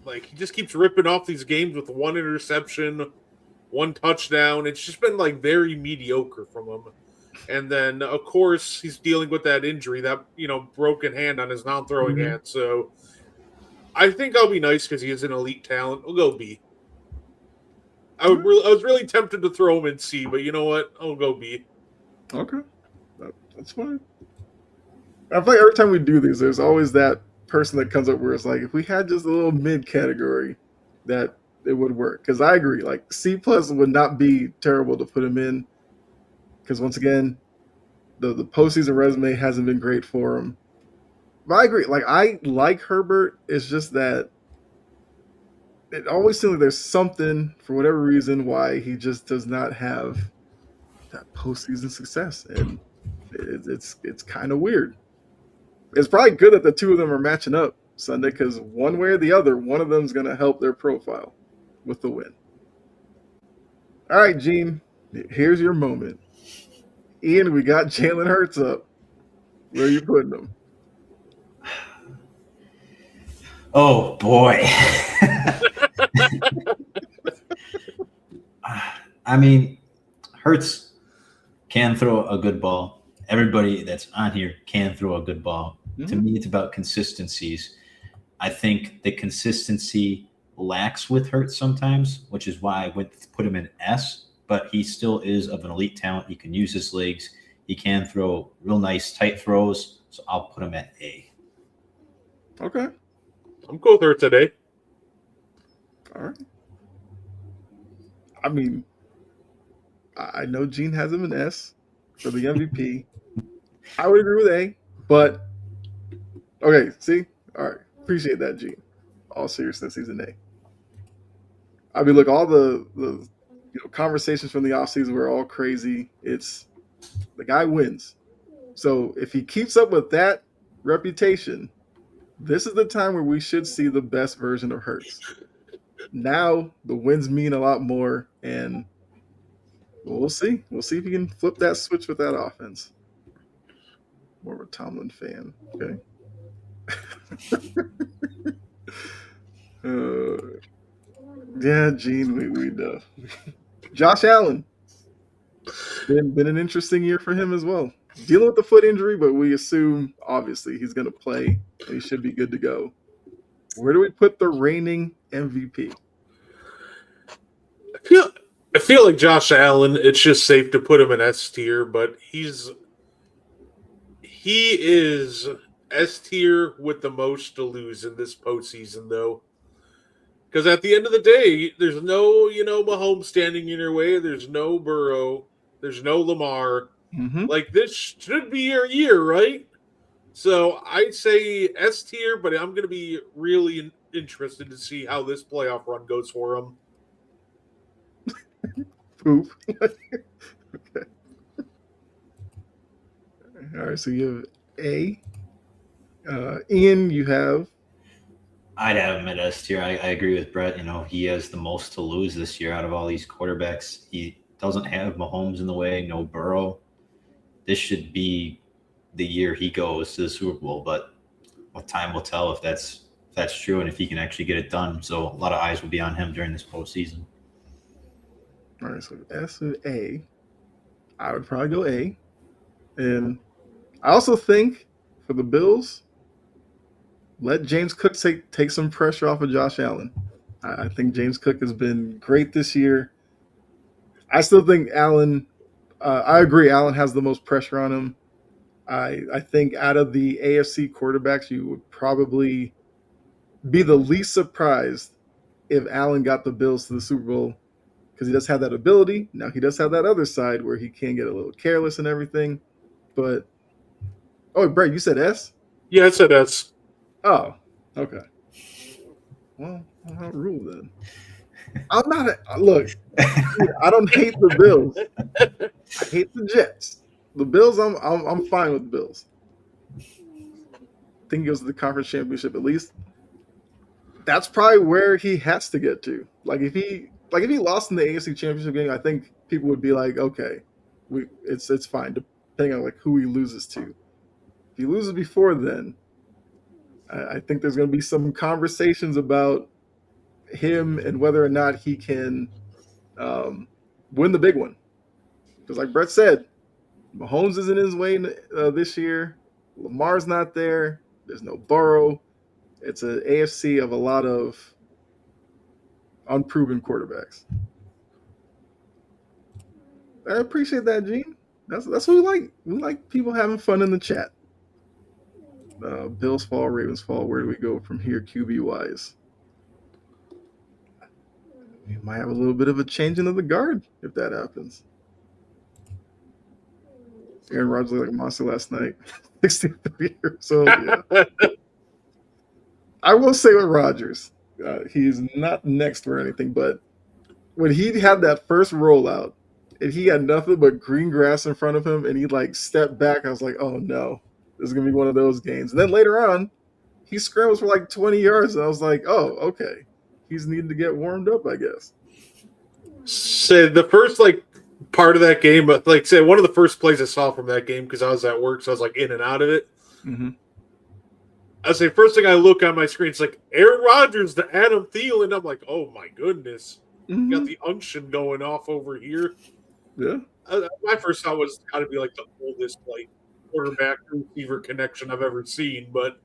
Like, he just keeps ripping off these games with one interception, one touchdown. It's just been like very mediocre from him. And then, of course, he's dealing with that injury, that broken hand on his non-throwing hand. So I think I'll be nice because he is an elite talent. We'll go B. I was really tempted to throw him in C, but you know what? I'll go B. Okay, that's fine. I feel like every time we do these, there's always that person that comes up where it's like, if we had just a little mid category, that it would work. Because I agree, like C plus would not be terrible to put him in. Because once again, the postseason resume hasn't been great for him. But I agree. Like, I like Herbert. It's just that it always seems like there's something, for whatever reason, why he just does not have that postseason success. And it's kind of weird. It's probably good that the two of them are matching up Sunday, because one way or the other, one of them is going to help their profile with the win. All right, Gene, here's your moment. Ian, we got Jalen Hurts up. Where are you putting him? Oh, boy. I mean, Hurts can throw a good ball. Everybody that's on here can throw a good ball. Mm-hmm. To me, it's about consistencies. I think the consistency lacks with Hurts sometimes, which is why I went to put him in S. But he still is of an elite talent. He can use his legs. He can throw real nice, tight throws. So I'll put him at A. Okay. I'm cool with her today. All right. I mean, I know Gene has him an S for the MVP. I would agree with A, but okay, see? All right. Appreciate that, Gene. All seriousness, he's an A. I mean, look, all the conversations from the offseason were all crazy. It's the guy wins. So if he keeps up with that reputation, this is the time where we should see the best version of Hurts. Now the wins mean a lot more, and we'll see. We'll see if he can flip that switch with that offense. More of a Tomlin fan. Okay. Yeah, Gene, we know. Josh Allen. Been an interesting year for him as well. Dealing with the foot injury, but we assume obviously he's going to play and he should be good to go. Where do we put the reigning MVP? I feel like Josh Allen, it's just safe to put him in S tier, but he is S tier with the most to lose in this postseason, though. Because at the end of the day, there's no, Mahomes standing in your way. There's no Burrow. There's no Lamar. Mm-hmm. Like, this should be your year, right? So I'd say S tier, but I'm going to be really interested to see how this playoff run goes for him. Poop. Okay. All right, so you have A. Ian, you have? I'd have him at S tier. I agree with Brett. He has the most to lose this year out of all these quarterbacks. He doesn't have Mahomes in the way, no Burrow. This should be the year he goes to the Super Bowl, but time will tell if that's true and if he can actually get it done. So a lot of eyes will be on him during this postseason. All right, so S and A. I would probably go A. And I also think for the Bills, let James Cook take some pressure off of Josh Allen. I think James Cook has been great this year. I still think Allen, I agree, Allen has the most pressure on him. I think out of the AFC quarterbacks, you would probably be the least surprised if Allen got the Bills to the Super Bowl because he does have that ability. Now, he does have that other side where he can get a little careless and everything. But, Brett, you said S? Yeah, I said S. Oh, okay. Well, I'll rule then. I'm not look. I don't hate the Bills. I hate the Jets. The Bills, I'm fine with the Bills. I think he goes to the conference championship at least. That's probably where he has to get to. If he lost in the AFC championship game, I think people would be like, okay, it's fine, depending on who he loses to. If he loses before then, I think there's going to be some conversations about him and whether or not he can win the big one. Because like Brett said, Mahomes isn't in his way this year. Lamar's not there. There's no Burrow. It's an AFC of a lot of unproven quarterbacks. I appreciate that, Gene. That's what we like. We like people having fun in the chat. Bills fall, Ravens fall. Where do we go from here, QB-wise? We might have a little bit of a changing of the guard if that happens. Aaron Rodgers looked like a monster last night. 63 years old, yeah. I will say with Rodgers, he's not next or anything, but when he had that first rollout and he had nothing but green grass in front of him and he stepped back, I was like, oh no, this is going to be one of those games. And then later on, he scrambles for 20 yards and I was like, oh, okay. He's needing to get warmed up, I guess. So the first part of that game, but say one of the first plays I saw from that game because I was at work, so I was in and out of it. Mm-hmm. I say first thing I look on my screen, it's Aaron Rodgers to Adam Thielen. I'm like, oh my goodness, got the unction going off over here. Yeah. My first thought was got to be the oldest quarterback receiver connection I've ever seen, but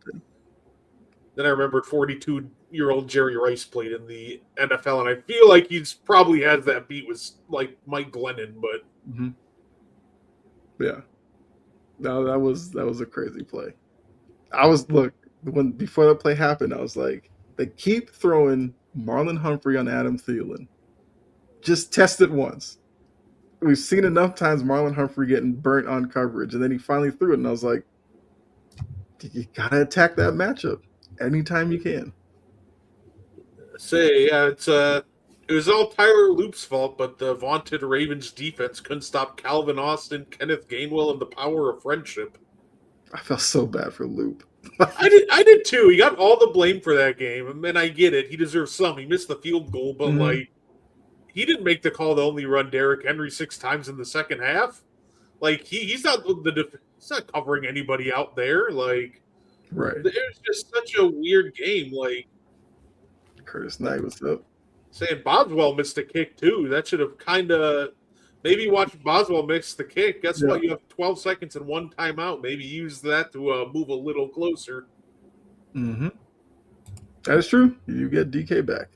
then I remembered 42-year-old Jerry Rice played in the NFL, and I feel like he's probably has that beat with Mike Glennon, but yeah, no, that was a crazy play. Before that play happened, I was like, they keep throwing Marlon Humphrey on Adam Thielen. Just test it once. We've seen enough times Marlon Humphrey getting burnt on coverage, and then he finally threw it, and I was like, you gotta attack that matchup anytime you can. It was all Tyler Loop's fault, but the vaunted Ravens defense couldn't stop Calvin Austin, Kenneth Gainwell, and the power of friendship. I felt so bad for Loop. I did too. He got all the blame for that game, and I get it. He deserves some. He missed the field goal, but like, he didn't make the call to only run Derrick Henry 6 times in the second half. Like he's not covering anybody out there. Like, right? It was just such a weird game. Like Curtis Knight was up. Saying Boswell missed a kick too. That should have kind of maybe watched Boswell miss the kick. Guess what? You have 12 seconds and 1 timeout. Maybe use that to move a little closer. Mm-hmm. That is true. You get DK back.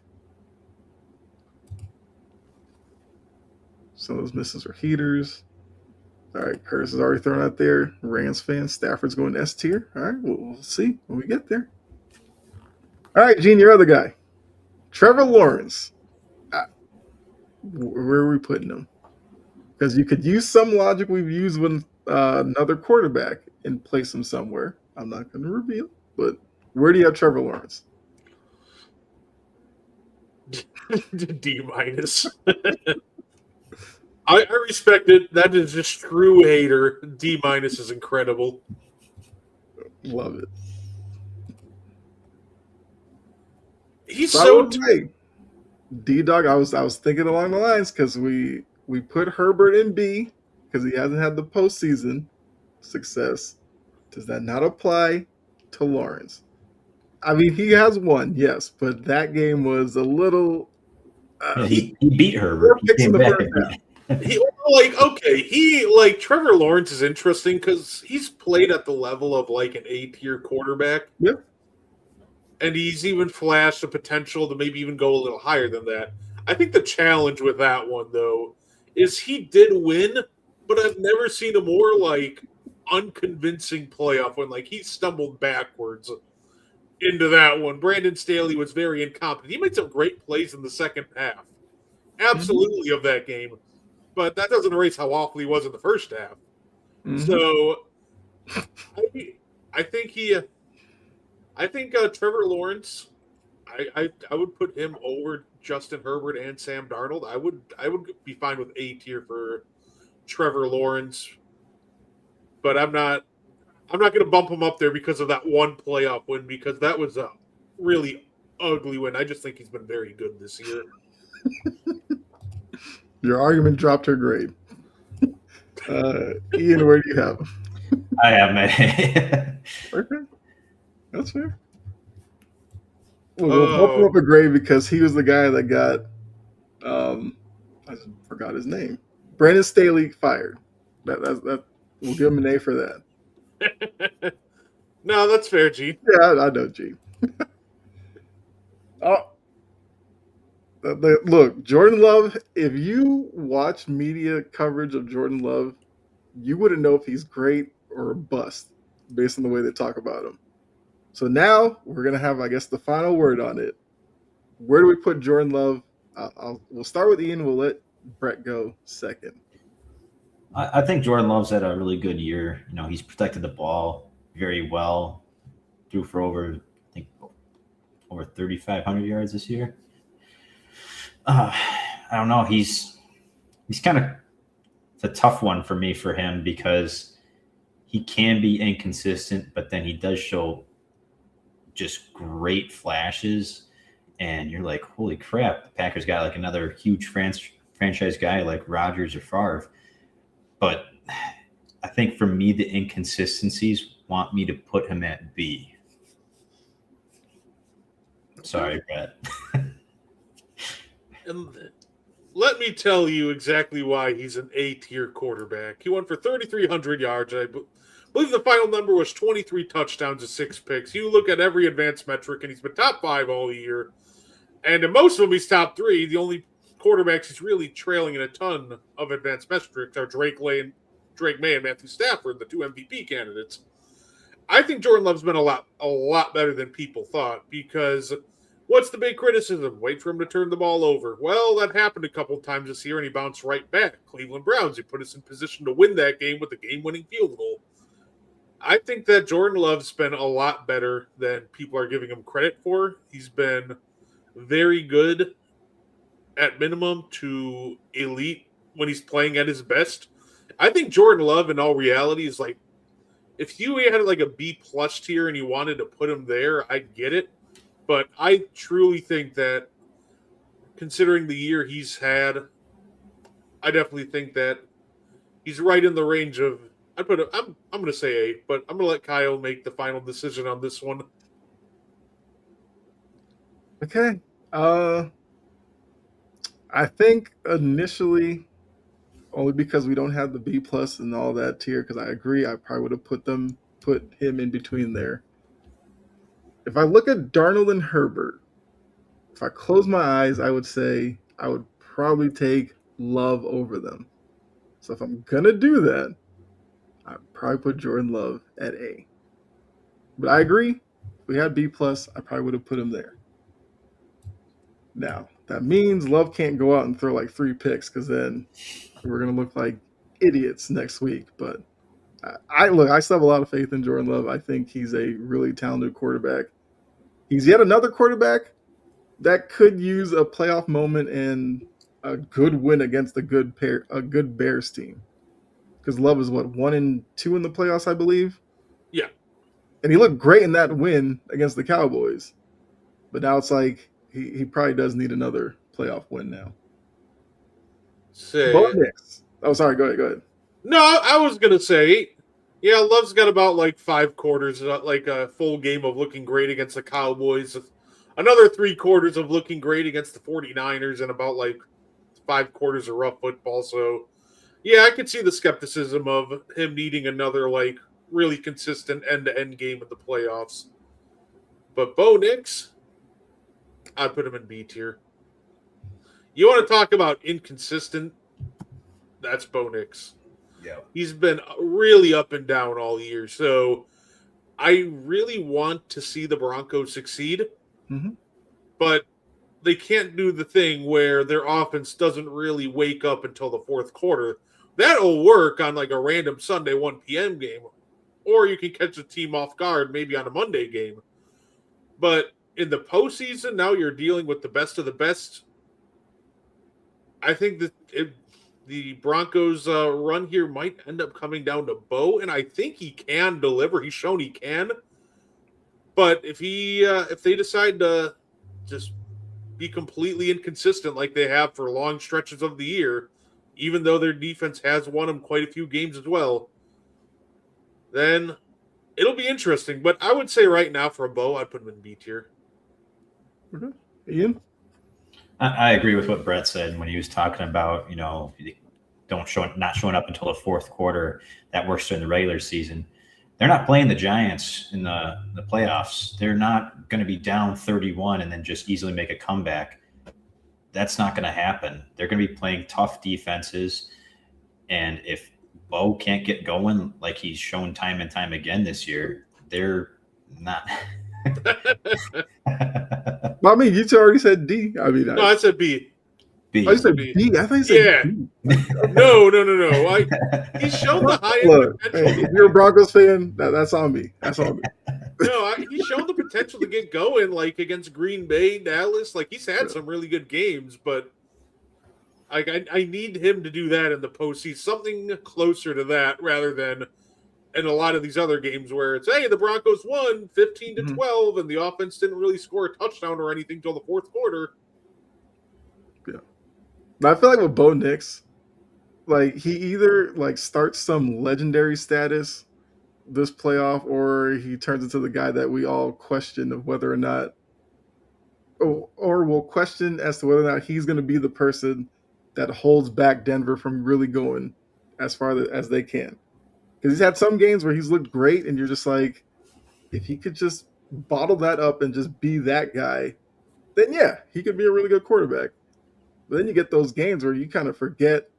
Some of those misses are heaters. All right, Curtis is already thrown out there. Rams fan. Stafford's going S tier. All right, we'll see when we get there. All right, Gene, your other guy. Trevor Lawrence. Where are we putting him? Because you could use some logic we've used with another quarterback and place him somewhere. I'm not going to reveal, but where do you have Trevor Lawrence? D minus. I respect it. That is just true hater. D minus is incredible. Love it. He's so D-Dog, I was thinking along the lines because we put Herbert in B because he hasn't had the postseason success. Does that not apply to Lawrence? I mean, he has one, yes, but that game was a little. He beat Herbert. He came back Trevor Lawrence is interesting because he's played at the level of like an A-tier quarterback. Yep. And he's even flashed the potential to maybe even go a little higher than that. I think the challenge with that one, though, is he did win, but I've never seen a more, like, unconvincing playoff win. Like, he stumbled backwards into that one. Brandon Staley was very incompetent. He made some great plays in the second half. Absolutely of that game. But that doesn't erase how awful he was in the first half. Mm-hmm. So, I think Trevor Lawrence, I would put him over Justin Herbert and Sam Darnold. I would be fine with A tier for Trevor Lawrence, but I'm not going to bump him up there because of that one playoff win, because that was a really ugly win. I just think he's been very good this year. Your argument dropped her grade. Ian, where do you have him? I have my. Okay. That's fair. We'll bump him up a grade because he was the guy that got, I just forgot his name. Brandon Staley fired. That we'll give him an A for that. No, that's fair, G. Yeah, I know, G. Look, Jordan Love, if you watch media coverage of Jordan Love, you wouldn't know if he's great or a bust based on the way they talk about him. So now we're going to have, I guess, the final word on it. Where do we put Jordan Love? We'll start with Ian. We'll let Brett go second. I think Jordan Love's had a really good year. You know, he's protected the ball very well. Threw for over 3,500 yards this year. I don't know. He's kind of it's a tough one for him because he can be inconsistent, but then he does show just great flashes, and you're like, holy crap, the Packers got like another huge franchise guy like Rodgers or Favre. But I think for me, the inconsistencies want me to put him at B. Sorry, Brett. And let me tell you exactly why he's an A-tier quarterback. He went for 3,300 yards. I believe the final number was 23 touchdowns and 6 picks. You look at every advanced metric, and he's been top 5 all year. And in most of them, he's top 3. The only quarterbacks he's really trailing in a ton of advanced metrics are Drake May and Matthew Stafford, the 2 MVP candidates. I think Jordan Love's been a lot better than people thought, because What's the big criticism? Wait for him to turn the ball over. Well, that happened a couple of times this year, and he bounced right back. Cleveland Browns, he put us in position to win that game with a game-winning field goal. I think that Jordan Love's been a lot better than people are giving him credit for. He's been very good at minimum to elite when he's playing at his best. I think Jordan Love, in all reality, is like, if you had like a B plus tier and you wanted to put him there, I get it. But I truly think that, considering the year he's had, I definitely think that he's right in the range of. I'm going to say A, but I'm going to let Kyle make the final decision on this one. Okay. I think initially, only because we don't have the B plus and all that tier, because I agree, I probably would have put him in between there. If I look at Darnold and Herbert, if I close my eyes, I would say I would probably take Love over them. So if I'm gonna do that, I'd probably put Jordan Love at A. But I agree, if we had B plus, I probably would have put him there. Now, that means Love can't go out and throw like 3 picks, because then we're going to look like idiots next week. But I still have a lot of faith in Jordan Love. I think he's a really talented quarterback. He's yet another quarterback that could use a playoff moment and a good win against a good Bears team. Because Love is 1-2 in the playoffs, I believe. Yeah. And he looked great in that win against the Cowboys. But now it's like he probably does need another playoff win now. Bo Nix. Oh, sorry. Go ahead. No, I was going to say, yeah, Love's got about like 5 quarters, like a full game of looking great against the Cowboys, another 3 quarters of looking great against the 49ers, and about like 5 quarters of rough football. So, yeah, I could see the skepticism of him needing another like really consistent end-to-end game in the playoffs. But Bo Nix, I'd put him in B tier. You want to talk about inconsistent? That's Bo Nix. Yeah. He's been really up and down all year. So I really want to see the Broncos succeed. Mm-hmm. But they can't do the thing where their offense doesn't really wake up until the fourth quarter. That'll work on like a random Sunday 1 p.m. game. Or you can catch a team off guard maybe on a Monday game. But in the postseason, now you're dealing with the best of the best. I think that the Broncos' run here might end up coming down to Bo, and I think he can deliver. He's shown he can. But if they decide to just be completely inconsistent like they have for long stretches of the year, even though their defense has won them quite a few games as well, then it'll be interesting. But I would say right now for a Bo, I'd put him in B tier. Okay. Ian? I agree with what Brett said when he was talking about, not showing up until the fourth quarter. That works during the regular season. They're not playing the Giants in the playoffs. They're not going to be down 31 and then just easily make a comeback. That's not going to happen. They're going to be playing tough defenses. And if Bo can't get going like he's shown time and time again this year, they're not. Well, I mean, you two already said D. I mean, no, I said B. B. I said B. I thought you said D. No. He's shown the highest potential. Hey, if you're a Broncos fan, that's on me. That's on me. No, he's shown the potential to get going, like against Green Bay, Dallas. Like he's had some really good games, but I need him to do that in the postseason, something closer to that, rather than in a lot of these other games where it's, hey, the Broncos won 15-12, and the offense didn't really score a touchdown or anything till the fourth quarter. Yeah, but I feel like with Bo Nix, like he either like starts some legendary status this playoff, or he turns into the guy that we all question of whether or not, or we'll question as to whether or not he's going to be the person that holds back Denver from really going as far as they can. Because he's had some games where he's looked great, and you're just like, if he could just bottle that up and just be that guy, then yeah, he could be a really good quarterback. But then you get those games where you kind of forget,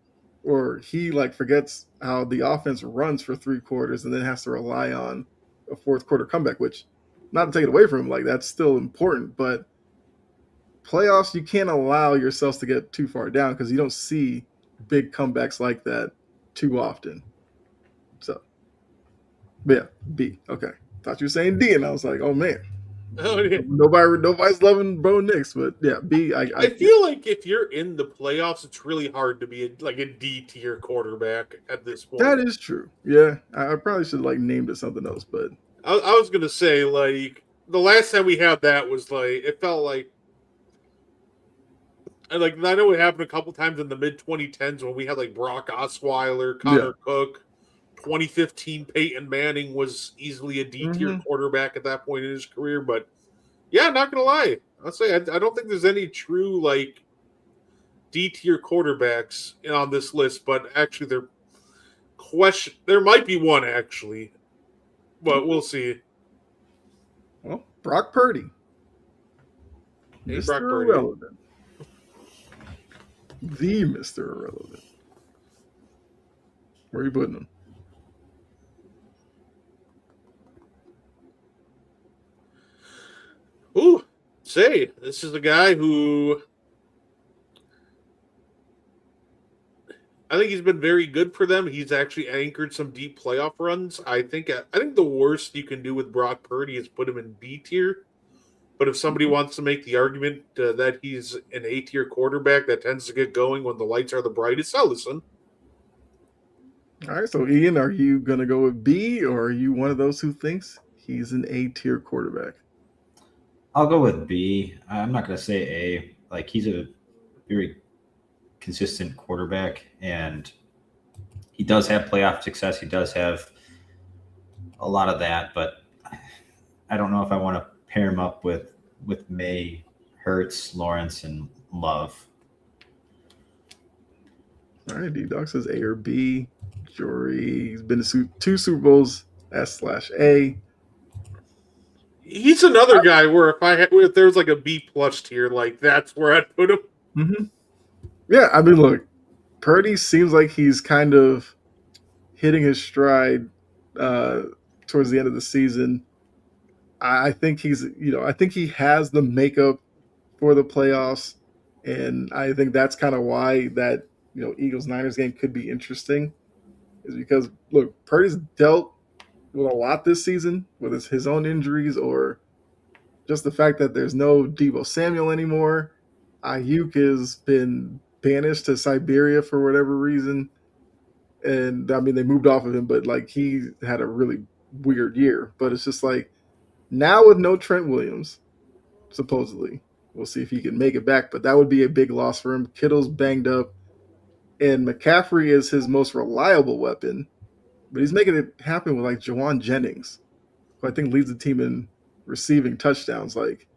or he like forgets how the offense runs for 3 quarters and then has to rely on a fourth quarter comeback, which, not to take it away from him, like that's still important, but playoffs, you can't allow yourselves to get too far down because you don't see big comebacks like that too often. So, but yeah, B. Okay, thought you were saying D, and I was like, oh man, Oh, yeah. nobody's loving Bo Nix, but yeah, B. I feel like if you're in the playoffs, it's really hard to be like a D tier quarterback at this point. That is true. Yeah, I probably should like named it something else, but I was gonna say like the last time we had that was like it felt like. And like I know it happened a couple times in the mid 2010s when we had like Brock Osweiler, Connor Cook, 2015 Peyton Manning was easily a D tier quarterback at that point in his career. But yeah, not gonna lie, I'll say I don't think there's any true like D tier quarterbacks on this list. But actually, there might be one actually, but we'll see. well, Brock Purdy, Hey, Mr. Brock Purdy. Irrelevant. The Mr. Irrelevant. Where are you putting him? Ooh, say this is a guy who I think he's been very good for them. He's actually anchored some deep playoff runs. I think the worst you can do with Brock Purdy is put him in B tier. But if somebody wants to make the argument that he's an A tier quarterback that tends to get going when the lights are the brightest, I'll listen. All right, so Ian, are you gonna go with B, or are you one of those who thinks he's an A tier quarterback? I'll go with B. I'm not going to say A. Like, he's a very consistent quarterback, and he does have playoff success. He does have a lot of that, but I don't know if I want to pair him up with May, Hurts, Lawrence, and Love. All right, D-Dog says A or B. Jory, he's been to 2 Super Bowls, S/A. He's another guy where if there's like a B plus tier, like that's where I'd put him. Mm-hmm. Yeah, I mean, look, Purdy seems like he's kind of hitting his stride towards the end of the season. I think I think he has the makeup for the playoffs, and I think that's kind of why that Eagles-Niners game could be interesting, is because look, Purdy's dealt with a lot this season, whether it's his own injuries or just the fact that there's no Deebo Samuel anymore. Ayuk has been banished to Siberia for whatever reason. And I mean, they moved off of him, but like he had a really weird year. But it's just like now with no Trent Williams, supposedly, we'll see if he can make it back. But that would be a big loss for him. Kittle's banged up, and McCaffrey is his most reliable weapon. But he's making it happen with like Jawan Jennings, who I think leads the team in receiving touchdowns. Like,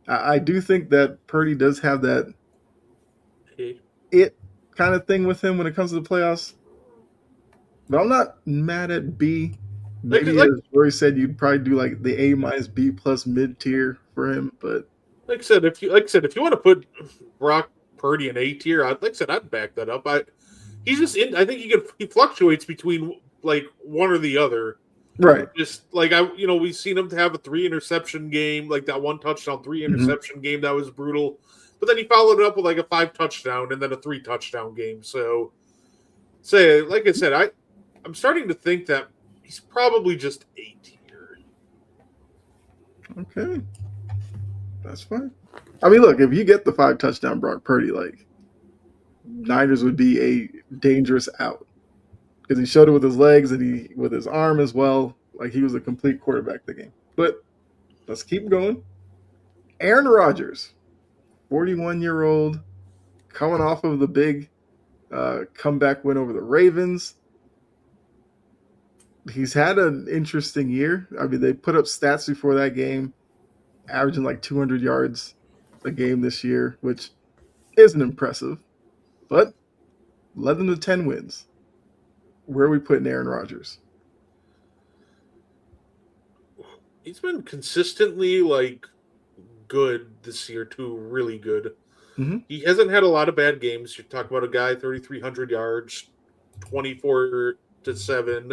I do think that Purdy does have that it kind of thing with him when it comes to the playoffs. But I'm not mad at B. Maybe as Rory said, you'd probably do like the A- B plus mid tier for him. But like I said, if you want to put Brock Purdy in A tier, I'd back that up. He's just in. I think he fluctuates between like one or the other. Right. Just like we've seen him to have a 3 interception game, like that 1 touchdown, 3 interception game that was brutal. But then he followed it up with like a 5 touchdown and then a 3 touchdown game. So, like I said, I'm starting to think that he's probably just A tier. Okay, that's fine. I mean, look, if you get the 5 touchdown Brock Purdy, like Niners would be a dangerous out. Because he showed it with his legs and with his arm as well. Like he was a complete quarterback the game. But let's keep going. Aaron Rodgers, 41-year-old, coming off of the big comeback win over the Ravens. He's had an interesting year. I mean, they put up stats before that game, averaging like 200 yards a game this year, which isn't impressive, but led them to 10 wins. Where are we putting Aaron Rodgers? He's been consistently like good this year too, really good. Mm-hmm. He hasn't had a lot of bad games. You talk about a guy 3,300 yards, 24-7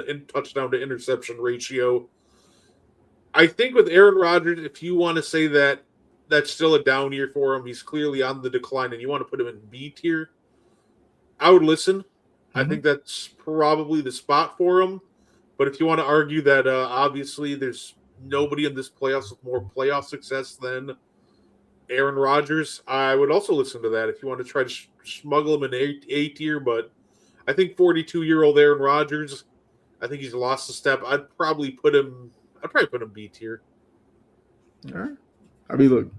in touchdown to interception ratio. I think with Aaron Rodgers, if you want to say that that's still a down year for him. He's clearly on the decline, and you want to put him in B tier, I would listen. I think that's probably the spot for him. But if you want to argue that obviously there's nobody in this playoffs with more playoff success than Aaron Rodgers, I would also listen to that if you want to try to smuggle him in A tier. But I think 42-year-old Aaron Rodgers, I think he's lost a step. I'd probably put him B tier. All right. I mean, look,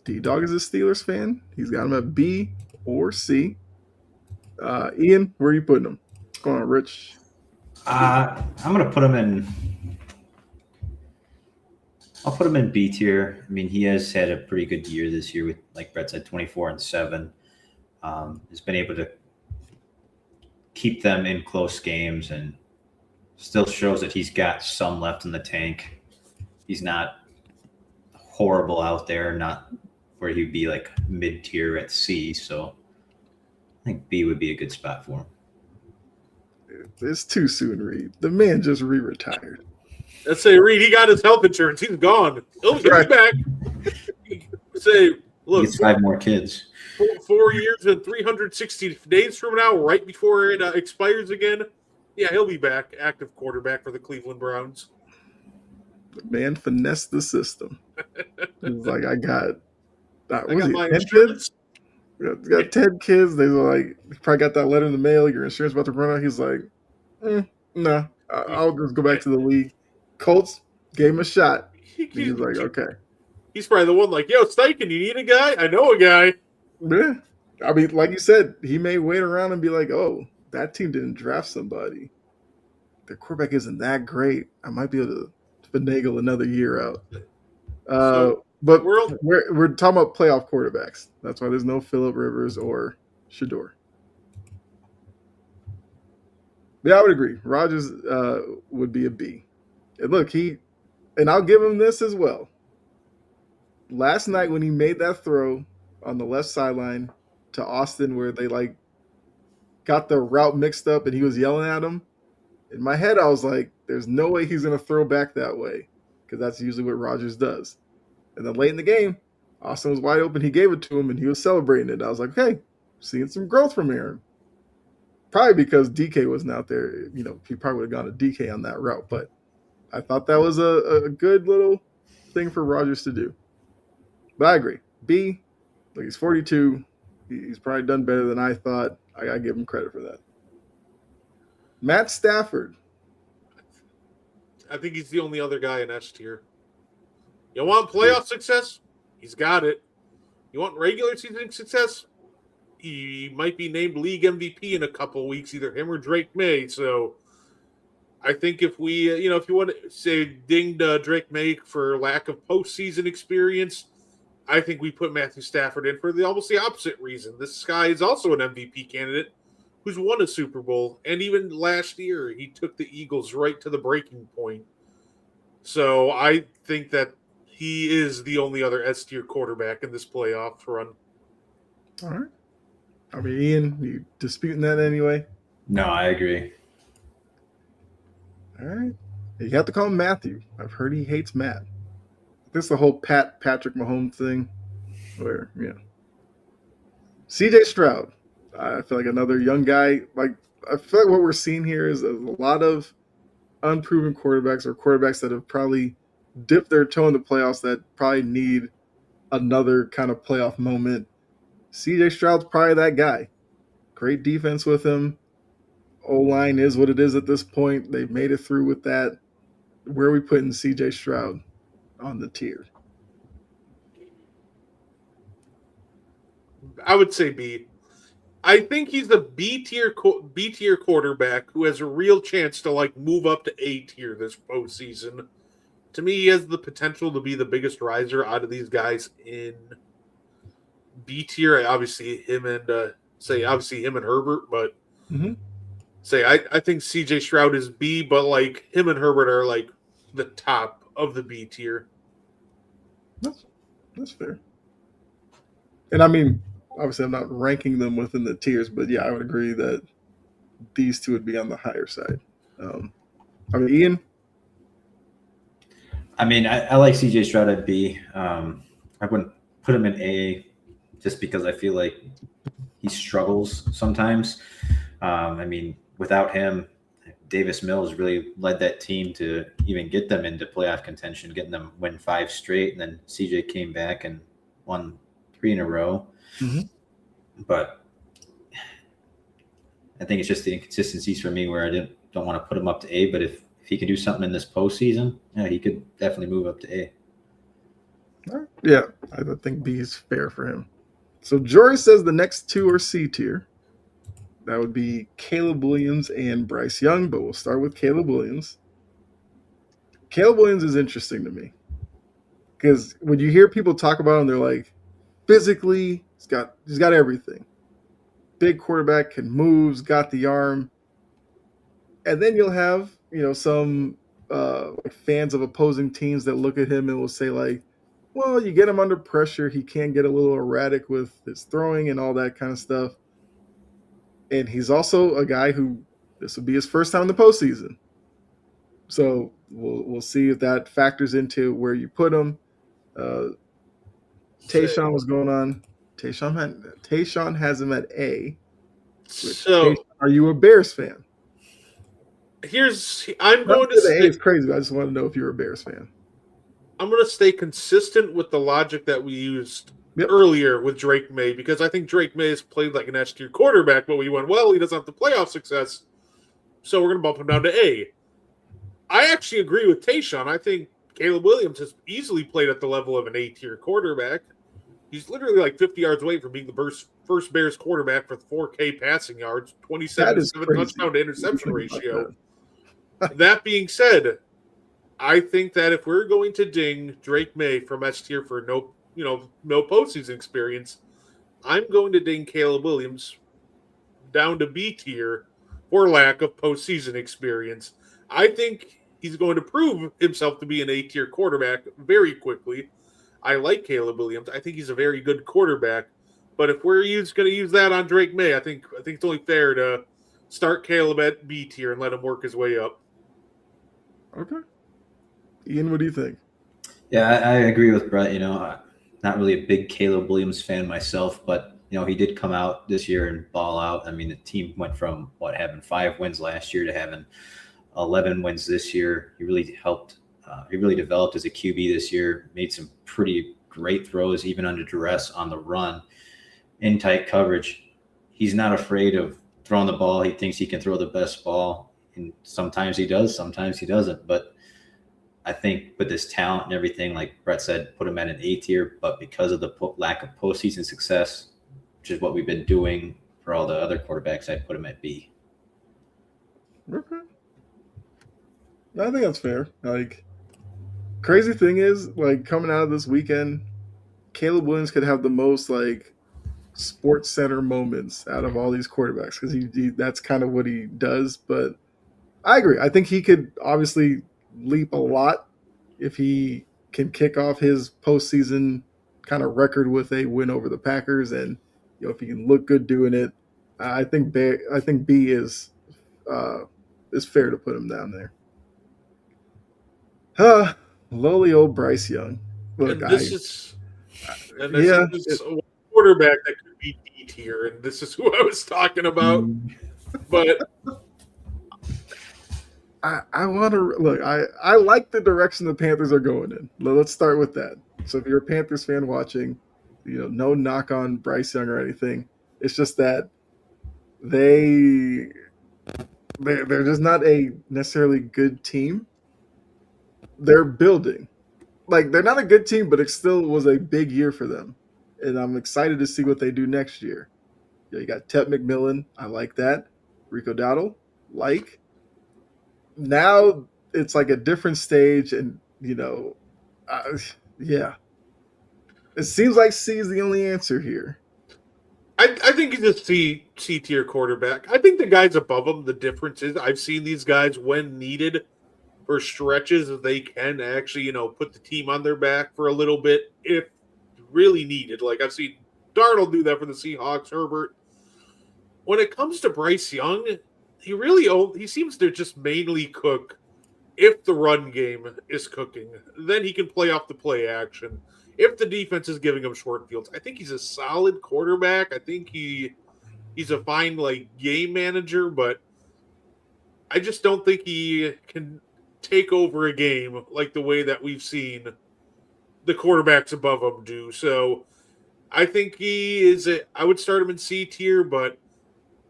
D-Dog is a Steelers fan. He's got him at B or C. Ian, where are you putting him? What's going on, Rich? I'm gonna put him in. I'll put him in B tier. I mean, he has had a pretty good year this year with, like Brett said, 24-7. He's been able to keep them in close games and still shows that he's got some left in the tank. He's not horrible out there, not where he'd be like mid-tier at C. So I think B would be a good spot for him. It's too soon, Reed. The man just re-retired. Let's say Reed, he got his health insurance. He's gone. He'll be back. Say, look, He gets 5 more kids. 4 years and 360 days from now, right before it expires again. Yeah, he'll be back, active quarterback for the Cleveland Browns. The man finessed the system. It's like, I got my 10 insurance. kids? You got 10 kids. They were like, you probably got that letter in the mail. Your insurance about to run out. He's like, no, I'll just go back to the league. Colts gave him a shot. He's like, okay. He's probably the one like, yo, Steichen, you need a guy? I know a guy. Yeah. I mean, like you said, he may wait around and be like, oh, that team didn't draft somebody. Their quarterback isn't that great. I might be able to finagle another year out. But we're talking about playoff quarterbacks. That's why there's no Phillip Rivers or Shedeur. Yeah, I would agree. Rodgers would be a B. And look, and I'll give him this as well. Last night when he made that throw on the left sideline to Austin where they like got the route mixed up and he was yelling at him, in my head I was like, there's no way he's going to throw back that way because that's usually what Rodgers does. And then late in the game, Austin was wide open. He gave it to him and he was celebrating it. I was like, okay, seeing some growth from Aaron. Probably because DK wasn't out there. You know, he probably would have gone to DK on that route. But I thought that was a good little thing for Rodgers to do. But I agree. B, like he's 42. He's probably done better than I thought. I got to give him credit for that. Matt Stafford. I think he's the only other guy in S tier. You want playoff success? He's got it. You want regular season success? He might be named league MVP in a couple of weeks, either him or Drake May. So I think if we, if you want to say dinged Drake May for lack of postseason experience, I think we put Matthew Stafford in for almost the opposite reason. This guy is also an MVP candidate who's won a Super Bowl. And even last year, he took the Eagles right to the breaking point. So I think that he is the only other S-tier quarterback in this playoff run. All right. I mean, Ian, you disputing that anyway? No, I agree. All right. You have to call him Matthew. I've heard he hates Matt. This is the whole Patrick Mahomes thing where, CJ Stroud. I feel like another young guy. Like, I feel like what we're seeing here is a lot of unproven quarterbacks or quarterbacks that have probably dipped their toe in the playoffs that probably need another kind of playoff moment. CJ Stroud's probably that guy. Great defense with him. O-line is what it is at this point. They've made it through with that. Where are we putting CJ Stroud on the tier? I would say B. I think he's the B tier quarterback who has a real chance to move up to A tier this postseason. To me, he has the potential to be the biggest riser out of these guys in B tier. Obviously him and Herbert, but I think CJ Stroud is B, but him and Herbert are the top of the B tier. That's fair. And I mean, obviously I'm not ranking them within the tiers, but yeah, I would agree that these two would be on the higher side. Ian? I mean, I like CJ Stroud at B. I wouldn't put him in A just because I feel like he struggles sometimes. I mean, without him, Davis Mills really led that team to even get them into playoff contention, getting them win 5 straight, and then CJ came back and won 3 in a row. Mhm. But I think it's just the inconsistencies for me where I don't want to put him up to A. But if he can do something in this postseason, yeah, he could definitely move up to A. Yeah, I think B is fair for him. So Jory says the next 2 are C tier. That would be Caleb Williams and Bryce Young, but we'll start with Caleb Williams. Caleb Williams is interesting to me because when you hear people talk about him, they're like, physically, he's got everything. Big quarterback, can moves, got the arm. And then you'll have, some fans of opposing teams that look at him and will say like, well, you get him under pressure, he can get a little erratic with his throwing and all that kind of stuff. And he's also a guy who this will be his first time in the postseason. So we'll see if that factors into where you put him. Tayshawn was going on. Tayshawn has him at A. So, Tayshawn, are you a Bears fan? I'm going to A say is crazy. But I just want to know if you're a Bears fan. I'm going to stay consistent with the logic that we used earlier with Drake May, because I think Drake May has played like an S-tier quarterback, but we went, well, he doesn't have the playoff success, so we're going to bump him down to A. I actually agree with Tayshawn. I think Caleb Williams has easily played at the level of an A-tier quarterback. He's literally like 50 yards away from being the first Bears quarterback for 4K passing yards, 27 touchdown to interception ratio. That being said, I think that if we're going to ding Drake May from S tier for no postseason experience, I'm going to ding Caleb Williams down to B tier for lack of postseason experience. I think he's going to prove himself to be an A tier quarterback very quickly. I like Caleb Williams. I think he's a very good quarterback. But if we're going to use that on Drake May, I think it's only fair to start Caleb at B tier and let him work his way up. Okay. Ian, what do you think? Yeah, I agree with Brett. Not really a big Caleb Williams fan myself, but he did come out this year and ball out. I mean, the team went from having 5 wins last year to having 11 wins this year. He really helped. He really developed as a QB this year. Made some pretty great throws, even under duress on the run, in tight coverage. He's not afraid of throwing the ball. He thinks he can throw the best ball, and sometimes he does, sometimes he doesn't. But I think with this talent and everything, like Brett said, put him at an A tier, but because of the lack of postseason success, which is what we've been doing for all the other quarterbacks, I'd put him at B. Okay. I think that's fair. Like, crazy thing is, like, coming out of this weekend, Caleb Williams could have the most, like, Sports Center moments out of all these quarterbacks because that's kind of what he does. But I agree. I think he could obviously leap a lot if he can kick off his postseason kind of record with a win over the Packers, and if he can look good doing it. I think B is fair to put him down there. Lowly old Bryce Young. Look, this is a quarterback that could be D tier, and this is who I was talking about. But I want to look. I like the direction the Panthers are going in. Let's start with that. So if you're a Panthers fan watching, no knock on Bryce Young or anything. It's just that they're just not a necessarily good team. They're building. Like, they're not a good team, but it still was a big year for them. And I'm excited to see what they do next year. You got Tep McMillan. I like that. Rico Dowdle. Like. Now it's like a different stage, and yeah. It seems like C is the only answer here. I think he's a C tier quarterback. I think the guys above him, the difference is I've seen these guys when needed for stretches, they can actually, put the team on their back for a little bit if really needed. Like I've seen Darnold do that for the Seahawks, Herbert. When it comes to Bryce Young, he seems to just mainly cook if the run game is cooking, then he can play off the play action. If the defense is giving him short fields, I think he's a solid quarterback. I think he's a fine game manager, but I just don't think he can take over a game like the way that we've seen the quarterbacks above him do. So I think I would start him in C tier, but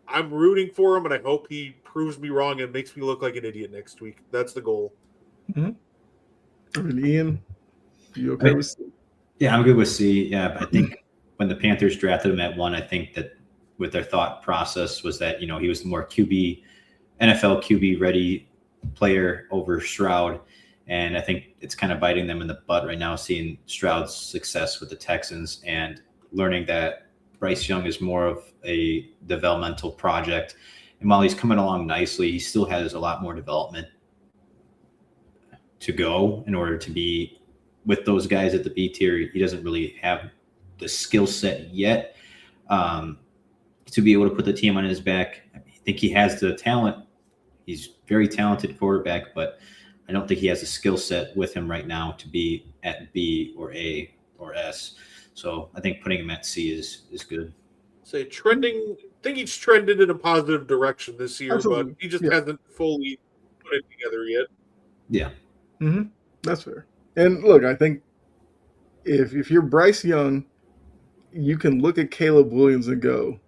I'm rooting for him, and I hope he proves me wrong and makes me look like an idiot next week. That's the goal. And Ian, you okay with C? Yeah, I'm good with C. Yeah, I think when the Panthers drafted him at 1, I think that with their thought process was that, he was the more NFL QB ready player over Stroud. And I think it's kind of biting them in the butt right now, seeing Stroud's success with the Texans and learning that Bryce Young is more of a developmental project. And while he's coming along nicely, he still has a lot more development to go in order to be with those guys at the B tier. He doesn't really have the skill set yet to be able to put the team on his back. I think he has the talent. He's very talented quarterback, but I don't think he has a skill set with him right now to be at B or A or S. So I think putting him at C is good. I think he's trended in a positive direction this year, Absolutely. but he just hasn't fully put it together yet. Yeah. Mm-hmm. That's fair. And look, I think if you're Bryce Young, you can look at Caleb Williams and go,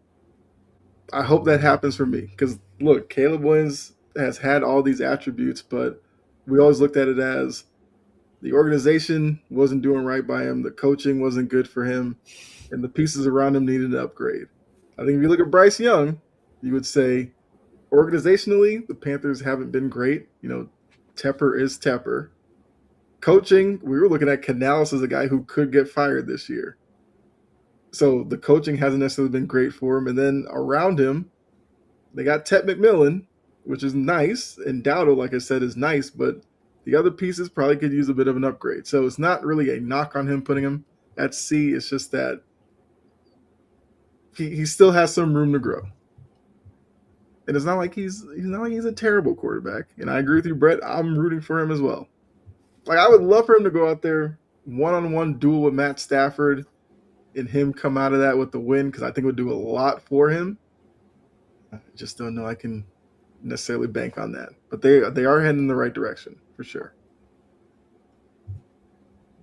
I hope that happens for me. Because look, Caleb Williams has had all these attributes, but we always looked at it as the organization wasn't doing right by him, the coaching wasn't good for him, and the pieces around him needed an upgrade. I think if you look at Bryce Young, you would say organizationally, the Panthers haven't been great. Tepper is Tepper. Coaching, we were looking at Canales as a guy who could get fired this year. So the coaching hasn't necessarily been great for him. And then around him, they got Ted McMillan, which is nice. And Dowdle, like I said, is nice. But the other pieces probably could use a bit of an upgrade. So it's not really a knock on him putting him at C. It's just that he still has some room to grow. And it's not like he's a terrible quarterback. And I agree with you, Brett. I'm rooting for him as well. I would love for him to go out there, one-on-one duel with Matt Stafford, and him come out of that with the win, because I think it would do a lot for him. I just don't know I can necessarily bank on that. But they are heading in the right direction, for sure.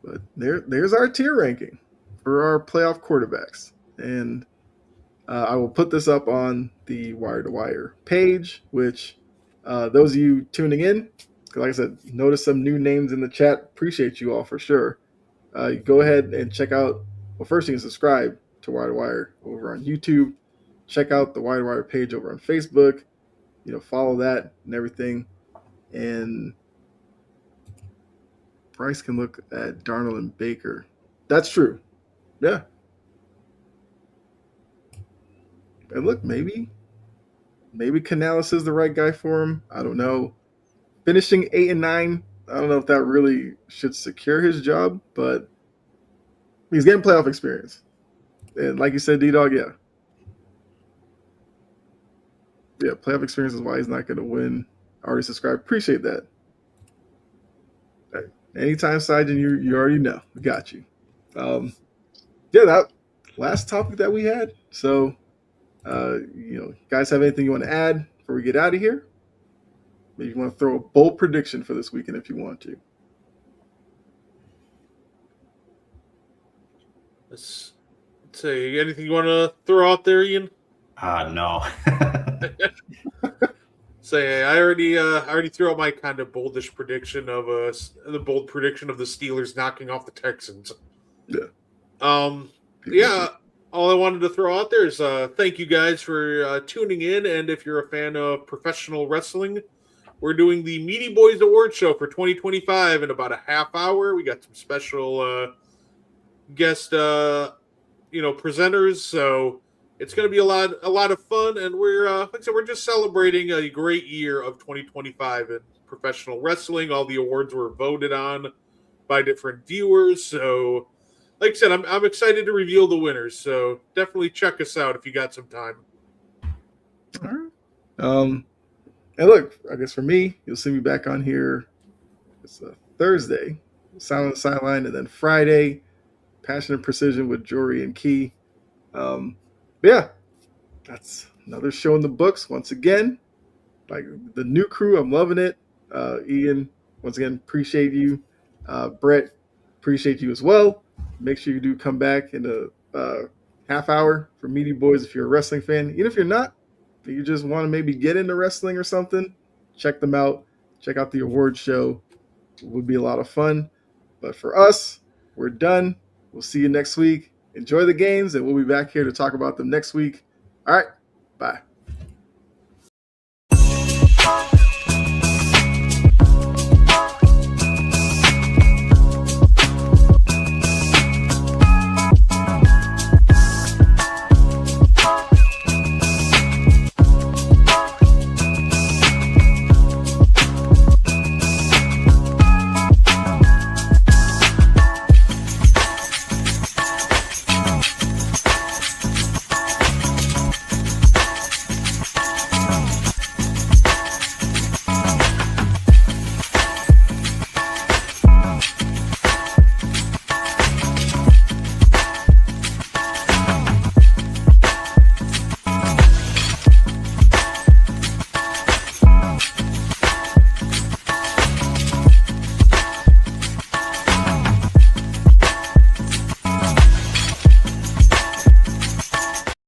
But there's our tier ranking for our playoff quarterbacks. And I will put this up on the Wire to Wire page, which those of you tuning in, like I said, notice some new names in the chat. Appreciate you all for sure. Go ahead and check out. Well, first you can subscribe to Wire to Wire over on YouTube. Check out the Wire to Wire page over on Facebook. Follow that and everything. And Bryce can look at Darnold and Baker. That's true. Yeah. And look, maybe Canales is the right guy for him. I don't know. Finishing 8 and 9, I don't know if that really should secure his job, but he's getting playoff experience. And like you said, D-Dog, yeah, playoff experience is why he's not going to win. Already subscribed. Appreciate that. Right. Anytime, Sajin, you already know. We got you. That last topic that we had. So, guys have anything you want to add before we get out of here? Maybe you want to throw a bold prediction for this weekend if you want to. Let's say anything you want to throw out there, Ian? No. I already threw out my kind of boldish prediction of the bold prediction of the Steelers knocking off the Texans. Yeah. All I wanted to throw out there is thank you guys for tuning in, and if you're a fan of professional wrestling, we're doing the Meaty Boys Award Show for 2025 in about a half hour. We got some special guest presenters, so it's going to be a lot of fun, and we're like I said, we're just celebrating a great year of 2025 in professional wrestling. All the awards were voted on by different viewers, so like I said, I'm excited to reveal the winners. So definitely check us out if you got some time. All right. And look, I guess for me, you'll see me back on here It's a Thursday, Sound on the Sideline, and then Friday, Passion and Precision with Jory and Key. But yeah, that's another show in the books. Once again, like the new crew, I'm loving it. Ian, once again, appreciate you. Brett, appreciate you as well. Make sure you do come back in a half hour for Meaty Boys if you're a wrestling fan. Even if you're not, if you just want to maybe get into wrestling or something, check them out. Check out the award show. It would be a lot of fun. But for us, we're done. We'll see you next week. Enjoy the games, and we'll be back here to talk about them next week. All right, bye.